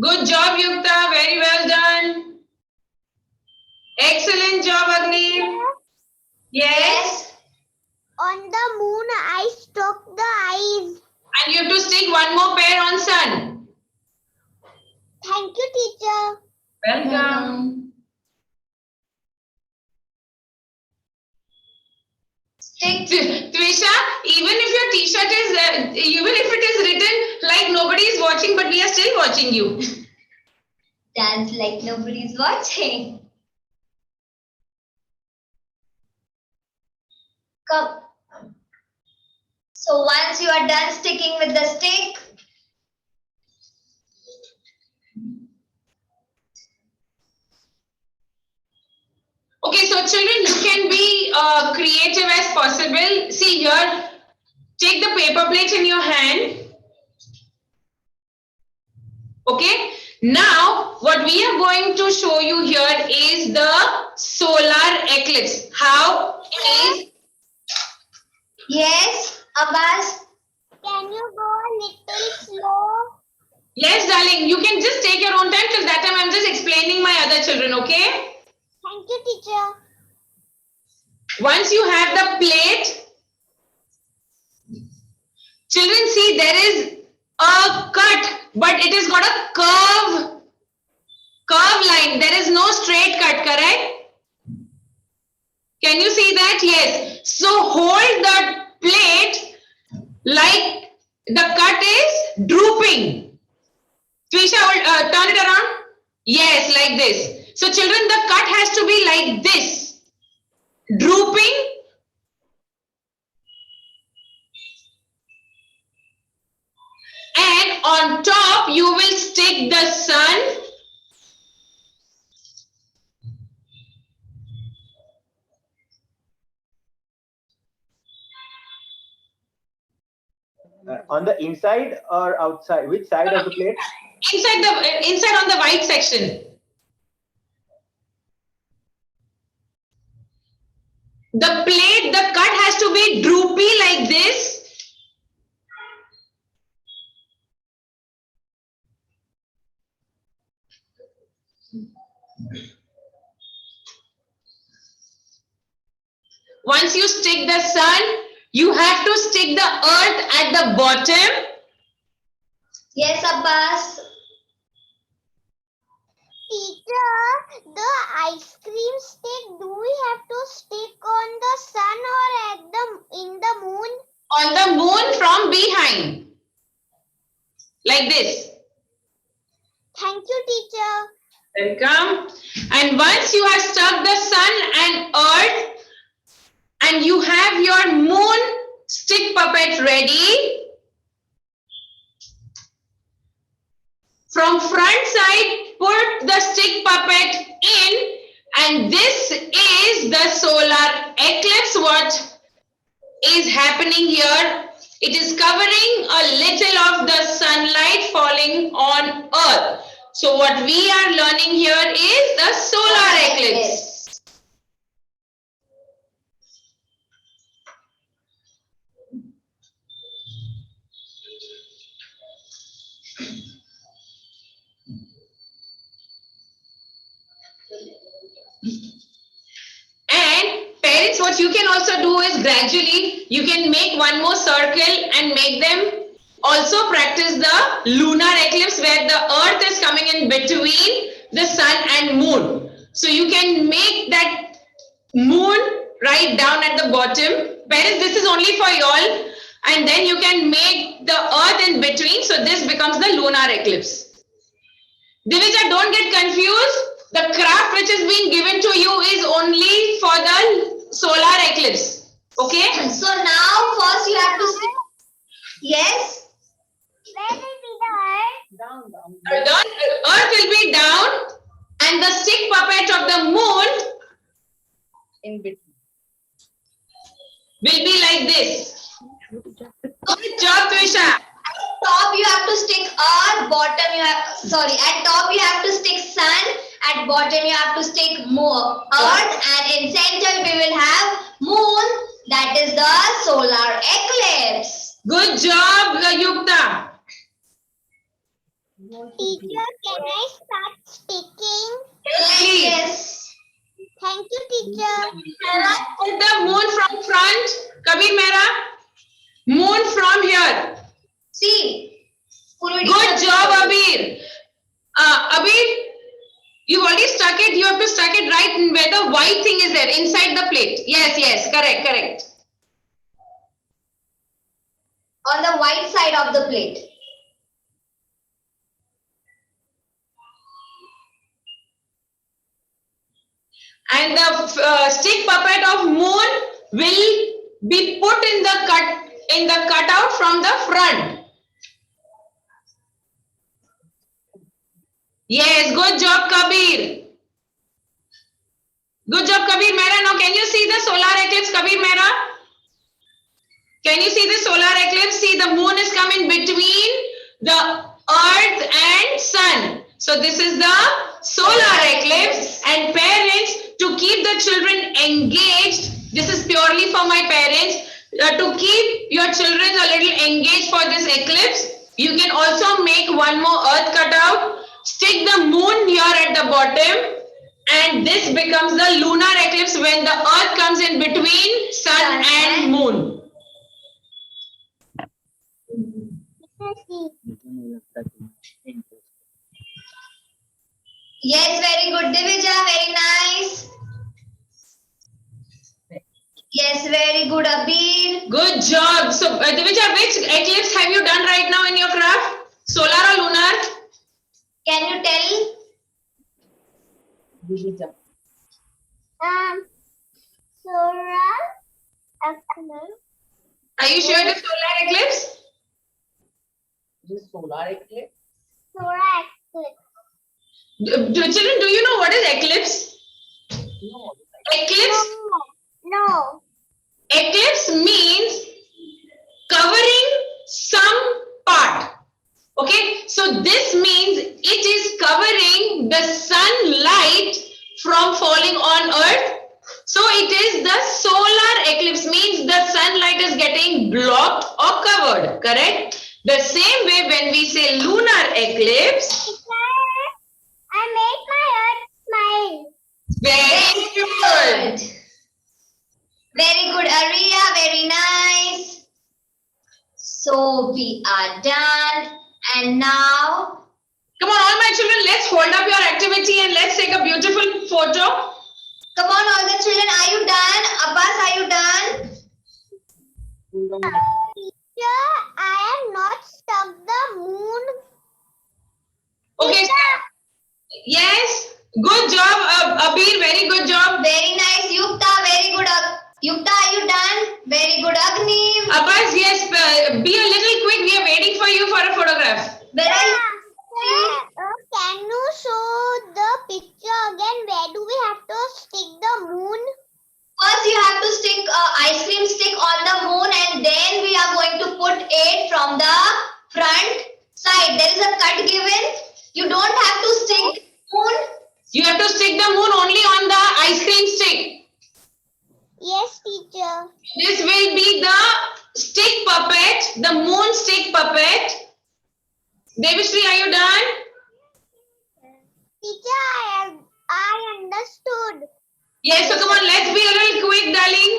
Good job, Yukta. Very well done. Excellent job, Agni. Yes. On the moon, I stuck the eyes. And you have to stick one more pair on sun. Thank you, teacher. Welcome. Twisha, even if your t-shirt is, even if it is written like nobody is watching, but we are still watching you. Dance like nobody's watching. Come. So once you are done sticking with the stick, Okay, so children, you can be creative as possible. See here, take the paper plate in your hand. Okay, now what we are going to show you here is the solar eclipse. How it is. yes, Abbas. Can you go a little slow? Yes, darling, you can just take your own time. Till that time, I'm just explaining my other children, okay? Thank you, teacher. Once you have the plate, children, see there is a cut, but it has got a curve line. There is no straight cut, correct? Can you see that? Yes. So hold the plate like the cut is drooping. Trisha, turn it around. Yes, like this. So children, the cut has to be like this. Drooping. And on top, you will stick the sun. On the inside or outside? Which side of the plate? Inside on the white section. The plate, the cut has to be droopy like this. Once you stick the sun, you have to stick the earth at the bottom. Yes, Abbas. Teacher, the ice cream stick, do we have to stick on the sun or in the moon? On the moon from behind. Like this. Thank you, teacher. Welcome. And once you have stuck the sun and earth, and you have your moon stick puppet ready, from front side, put the stick puppet in, and this is the solar eclipse. What is happening here? It is covering a little of the sunlight falling on earth. So what we are learning here is the solar eclipse. And parents, what you can also do is gradually you can make one more circle and make them also practice the lunar eclipse where the earth is coming in between the sun and moon. So you can make that moon right down at the bottom. Parents, this is only for y'all. And then you can make the earth in between. So this becomes the lunar eclipse. Divija, don't get confused. The craft which is being given to you is only for the solar eclipse. Okay? So now first you have to yes. Where will be the earth? The earth will be down and the stick puppet of the moon In between. will be like this. Good job, Trisha. Top you have to stick earth, bottom you have at top you have to stick sun, at bottom you have to stick more earth, and in center we will have moon, that is the solar eclipse. Good job, Yukta. Teacher, can I start sticking? Yes. Thank you, teacher. Put the moon from front. Kabir Mera. Moon from here. See. Good job, Abir. Abir, you've already stuck it. You have to stuck it right where the white thing is there, inside the plate. Yes, yes, correct. On the white side of the plate. And the stick puppet of moon will be put in the cut in the cutout from the front. Yes, good job, Kabir. Good job, Kabir Mehra. Now, can you see the solar eclipse, Kabir Mehra? Can you see the solar eclipse? See, the moon is coming between the earth and sun. So, this is the solar eclipse. And parents, to keep the children engaged, this is purely for my parents, to keep your children a little engaged for this eclipse, you can also make one more earth cutout, stick the moon here at the bottom, and this becomes the lunar eclipse when the earth comes in between sun and moon. Yes, very good, Divija. Very nice. Yes, very good, Abir. Good job. So, Divija, which eclipse have you done right now in your craft? Solar or lunar? Can you tell? Solar eclipse. Are you sure the solar eclipse? Solar eclipse. Children, do you know what is eclipse? Eclipse? No. Eclipse means covering some part. Okay, so this means it is covering the sunlight from falling on earth. So it is the solar eclipse, means the sunlight is getting blocked or covered, correct? The same way when we say lunar eclipse. I made my earth smile. Very good. Very good, Aria. Very nice. So we are done. And now, Come on, all my children, let's hold up your activity and let's take a beautiful photo. come on, all the children. Are you done? Abbas, are you done? Teacher, I have not stuck the moon. Okay. Yes. Good job, Abir. Very good job. Very nice, Yukta. Very good. Yukta, are you done? Very good, Agni. Abbas, yes. Be a little quick. We are waiting for you for a photograph. Where are you? Can you show the picture again? Where do we have to stick the moon? First, you have to stick ice cream stick on the moon, and then we are going to put it from the front side. There is a cut given. You don't have to stick moon. You have to stick the moon only on the ice cream stick. Yes, teacher. This will be the stick puppet, the moon stick puppet. Devashri, are you done? Teacher, I understood. Yes, so come on, let's be a little quick, darling.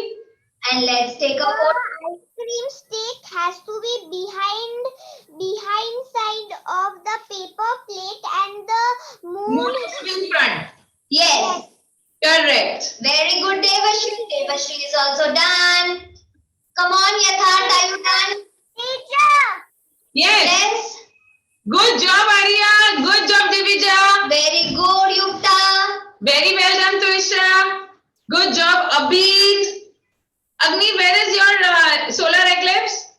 And let's take a The photo. ice cream stick has to be behind side of the paper plate, and the moon. Moon is in front. Yes. Correct. Very good, Devashri. Devashri is also done. Come on, Yatharth, are you done? Teacher. Yes. Yes. Good job, Arya. Good job, Divija. Very good, Yukta. Very well done, Tuisha. Good job, Abid. Agni, where is your solar eclipse?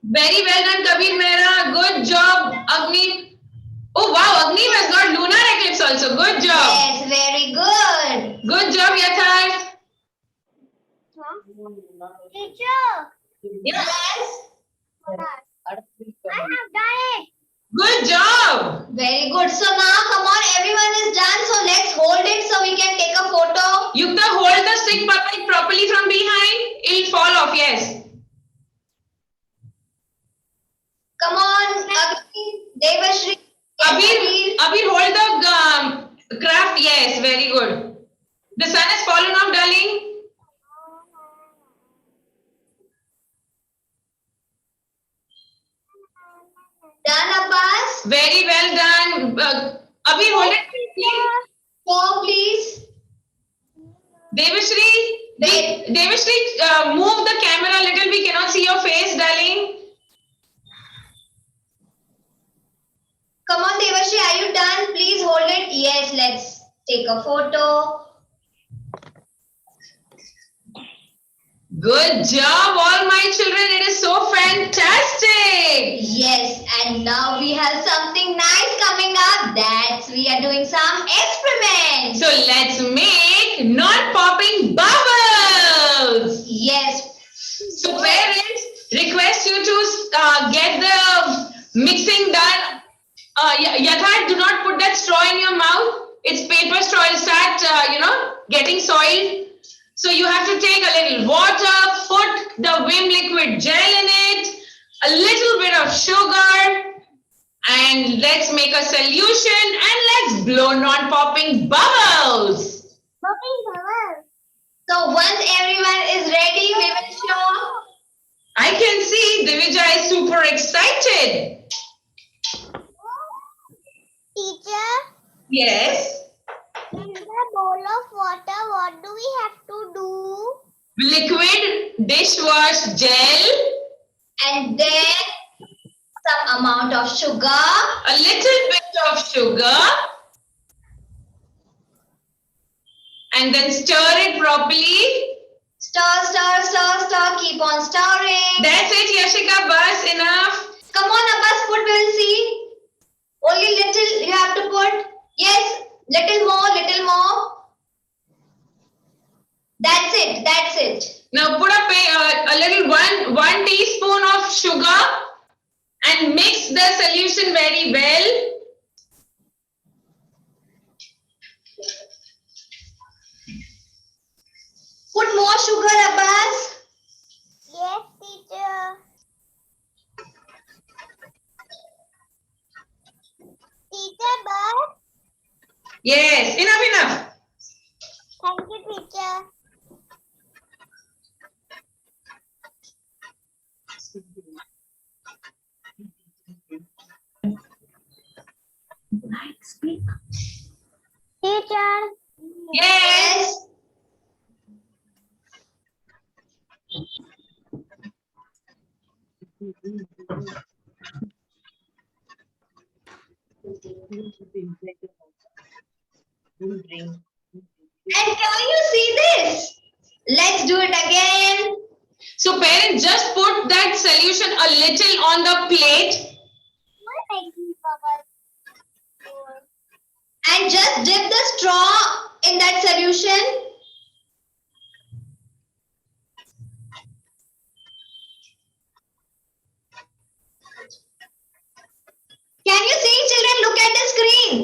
Very well done, Kabir Mehra. Good job, Agni. Oh, wow, Agni has got lunar eclipse also. Good job. Yes, very good. Good job, Yatharth. Teacher. Yes. I have done it. Good job. Very good. So now, come on, everyone is done. So let's hold it so we can take a photo. Yukta, hold the stick puppet properly from behind. It'll fall off, yes. Come on, Agni, Devashri. Abir, hold the craft. Yes, very good. The sun has fallen off, darling. Done, Abbas? Very well done. Abir, hold it, please. So, please. Devashri, Devashri, move the camera a little. We cannot see your face, darling. Come on, Devashri, are you done? Please hold it. Yes, let's take a photo. Good job, all my children. It is so fantastic. Yes, and now we have something nice coming up. That's we are doing some experiments. So let's make non-popping bubbles. Yes. So parents, request you to get the mixing done. Yatharth, do not put that straw in your mouth. It's paper straw. It'll start, getting soiled. So you have to take a little water, put the Vim liquid gel in it, a little bit of sugar, and let's make a solution and let's blow non-popping bubbles. So once everyone is ready, we will show. I can see Divija is super excited. Teacher, Yes. in the bowl of water, what do we have to do? Liquid dishwash gel, And then some amount of sugar. a little bit of sugar, and then stir it properly. Stir, stir, stir, stir. Keep on stirring. That's it, Yashika, bus, enough. Come on, Abbas, put, we will see. Only little you have to put. Yes, little more, little more. That's it, that's it. Now put a little one teaspoon of sugar and mix the solution very well. Put more sugar, Abbas. Yes, teacher. Teacher, but Yes, enough. thank you, teacher. Teacher, Yes. And can you see this? Let's do it again. So parents, just put that solution a little on the plate. And just dip the straw in that solution. Can you see, children? Look at the screen.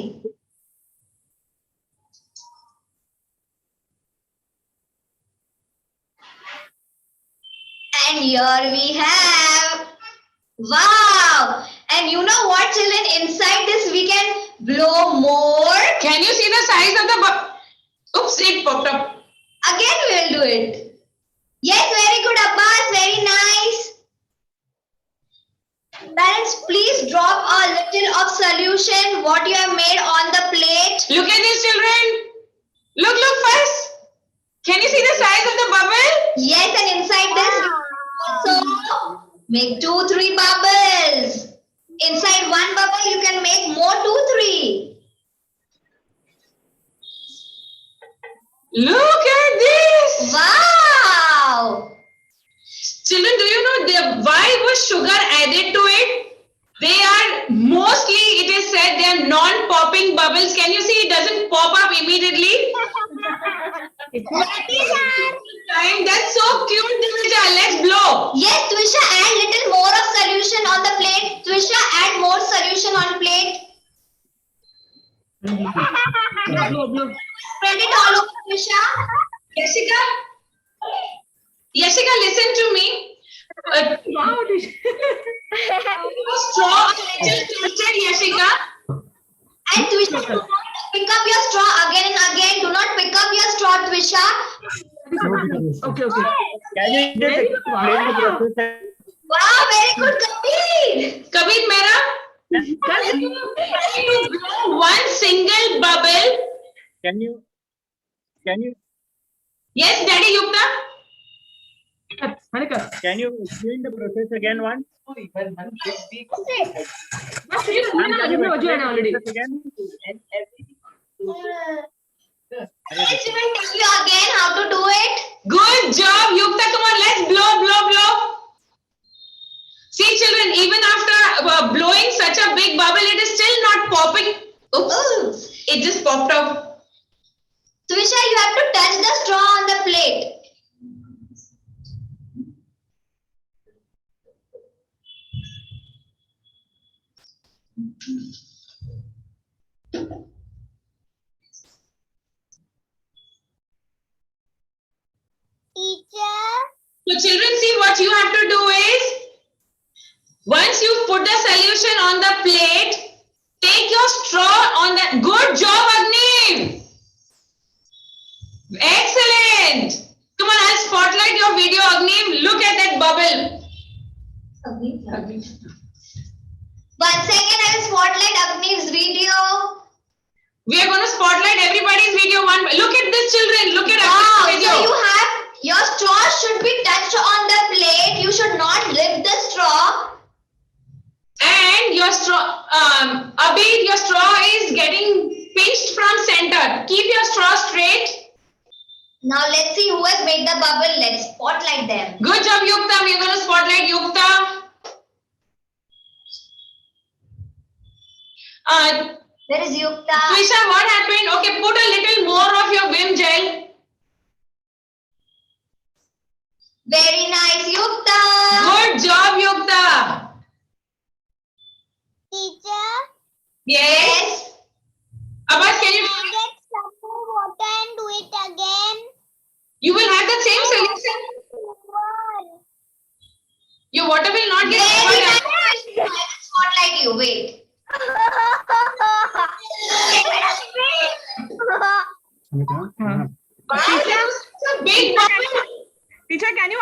And here we have, wow. And you know what, children? Inside this we can blow more. Can you see the size of the oops, it popped up. Again we will do it. Yes, very good, Abbas. Very nice. Parents, please drop a little of solution what you have made on the plate. Look at these children. Look first. Can you see the size of the bubble? Yes, and inside this also make 2-3 bubbles. Inside one bubble you can make more 2-3. Look at this. Wow. Children, do you know why was sugar added to it? They are mostly, it is said, they are non-popping bubbles. Can you see it doesn't pop up immediately? That's so cute, Divija. Let's blow. Yes, Twisha, add little more of solution on the plate. Twisha, add more solution on plate. Spread it all over, Twisha. Yashika, listen to me. Straw a little tilted, Yashika. And Twisha, do not pick up your straw again and again. Do not pick up your straw, Twisha. Okay. Can you just explain the process? Wow, very good, Kabir. Kabir, Mera. You blow one single bubble. Can you? Yes, Daddy Yukta. Can you explain the process again once? Yes, we will tell you again how to do it. Good job, Yukta. Come on, let's blow, blow, blow. See, children, even after blowing such a big bubble, it is still not popping. Oops, it just popped up. Twisha, you have to touch the straw on the plate. Teacher. So, children, see what you have to do is, once you put the solution on the plate, take your straw on the. Good job, Agni. Excellent. Come on, I'll spotlight your video, Agni. Look at that bubble. One second, I will spotlight Agni's video. We are going to spotlight everybody's video. Look at this, children. Look at Wow, Agni's video. so you have, your straw should be touched on the plate. You should not lift the straw. And your straw, Abid, your straw is getting pinched from center. Keep your straw straight. Now let's see who has made the bubble. Let's spotlight them. Good job, Yukta. We are going to spotlight Yukta. Where is Yukta? Twisha, what happened? Okay, put a little more of your Vim gel. Very nice, Yukta. Good job, Yukta. Teacher. Yes. Abbas, can you? Get some more water and do it again. You will have the same solution. Your water will not get Very nice. covered. I will spotlight you. Wait. It's a big bubble. Teacher, can you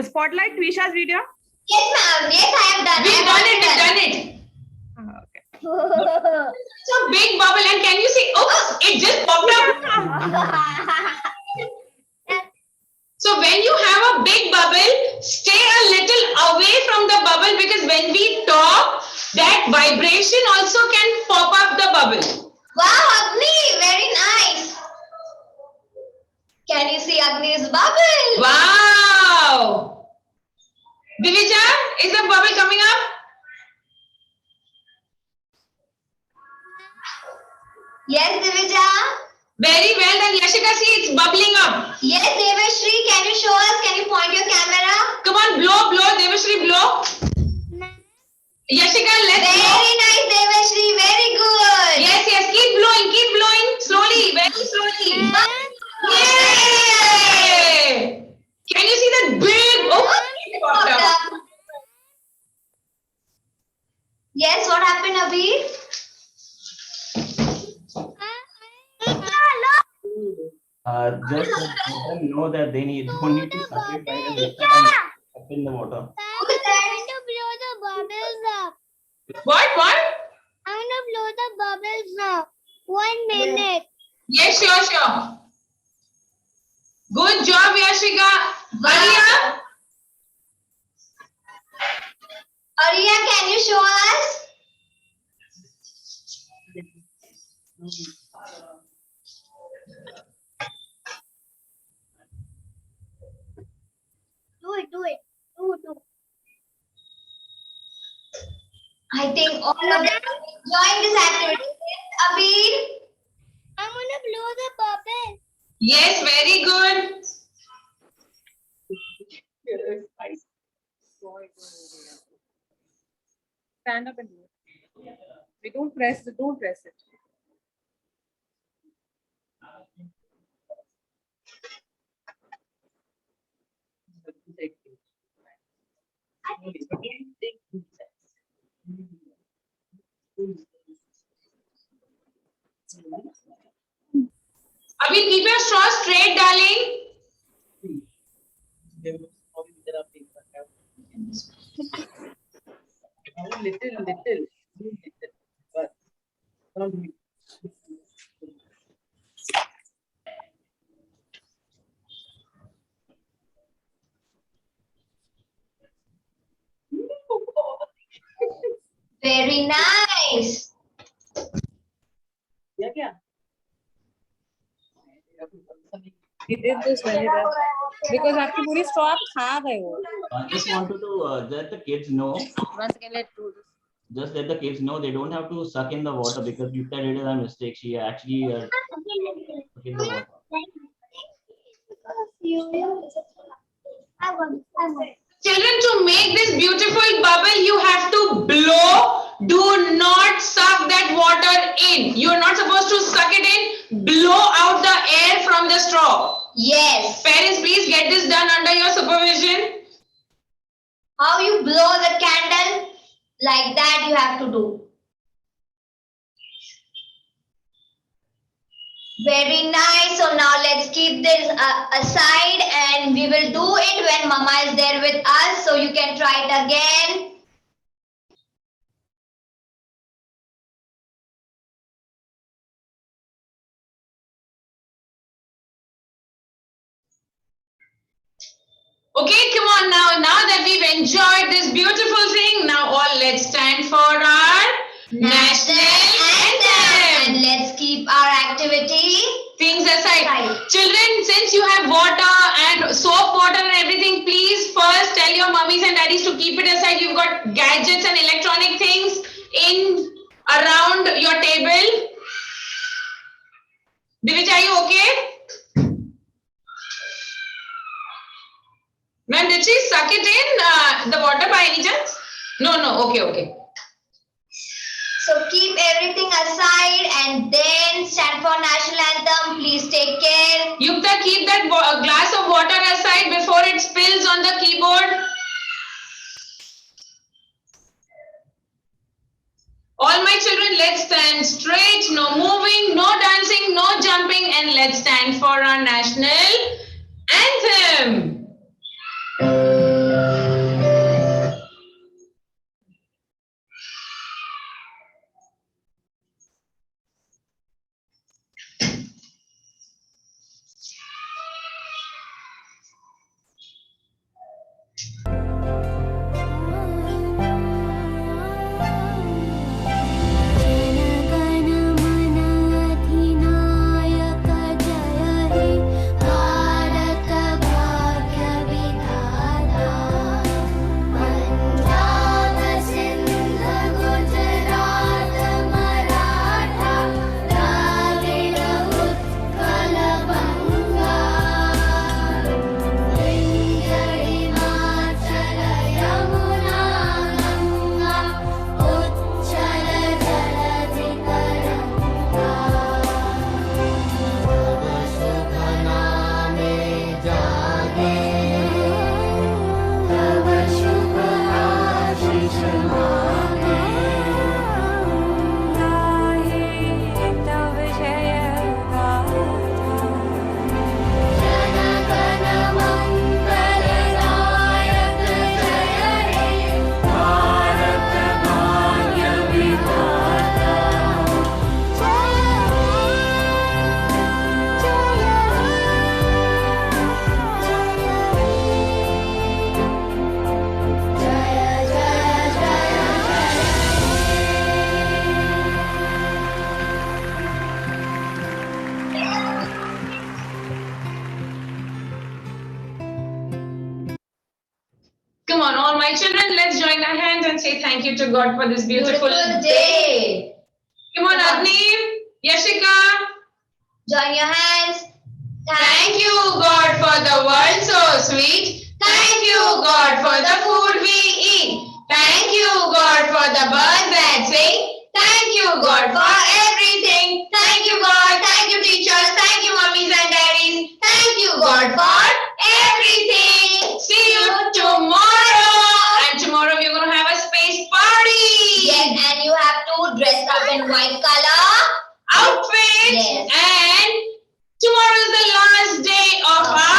spotlight Twisha's video? Yes, ma'am. Yes, I have done. We've done it. We've done it. Okay. It's a big bubble, and can you see? Oops! It just popped up. So when you have a big bubble, stay a little away from the bubble, because when we talk, that vibration also can pop up the bubble. Wow, Agni. Very nice. Can you see Agni's bubble? Wow! Divija, is the bubble coming up? Yes, Divija. Very well done, Yashika. See, it's bubbling up. Yes, Devashri. Can you show us? Can you point your camera? Come on, blow, blow, Devashri, blow. Yashika, let's blow. Very nice, Devashri. Very good. Yes, yes, keep blowing slowly, very slowly. Yay! Can you see that big? Oh, it popped up. Yes, what happened, Abhi? Just let them know that they don't need to separate by the lift and up in the water. I'm going to blow the bubbles up. What? I'm going to blow the bubbles now. 1 minute. Yes, sure. Good job, Yashika. Arya? Arya, can you show us? Do it. Do. I think all of them are enjoying this activity. Abhi? I'm going to blow the bubble. Yes, very good. Stand up and do it. We don't press it. Abhi, keep your straw straight, darling. Little. But Very nice. yeah. He did this very well. Because आपकी पूरी straw आप खा गए हो. I just wanted to let the kids know. Once again, let's do this. Just let the kids know they don't have to suck in the water because Yukta did a mistake. She actually sucked in the water. Children, to make this beautiful bubble, you have to blow. Do not suck that water in. You are not supposed to suck it in. Blow out the air from the straw. Yes. Parents, please get this done under your supervision. How you blow the candle? Like that you have to do. Very nice. So now let's keep this aside and we will do it when Mama is there with us. So you can try it again. Okay, come on now. Now that we've enjoyed this beautiful thing, now all let's stand for our national anthem. And let's keep our activity things aside. Children, since you have water and soap water and everything, please first tell your mummies and daddies to keep it aside. You've got gadgets and electronic things in around your table. Divij, are you okay? Ma'am, did she suck it in the water by any chance? No, okay. So keep everything aside and then stand for national anthem. Please take care. Yukta, keep that glass of water aside before it spills on the keyboard. All my children, let's stand straight. No moving, no dancing, no jumping, and let's stand for our national anthem. Come on, all my children, let's join our hands and say thank you to God for this beautiful day. Come on, Agni, Yashika. Join your hands. Thank you, God, for the world so sweet. Thank you, God, for the food we eat. Thank you, God, for the birds that sing. Thank you, God, for everything. Thank you, God. Thank you, teachers. Thank you, mummies and daddies. Thank you, God, for everything. See you tomorrow. And tomorrow we're going to have a space party. Yes, and you have to dress up in white color outfit. Yes. And tomorrow is the last day of our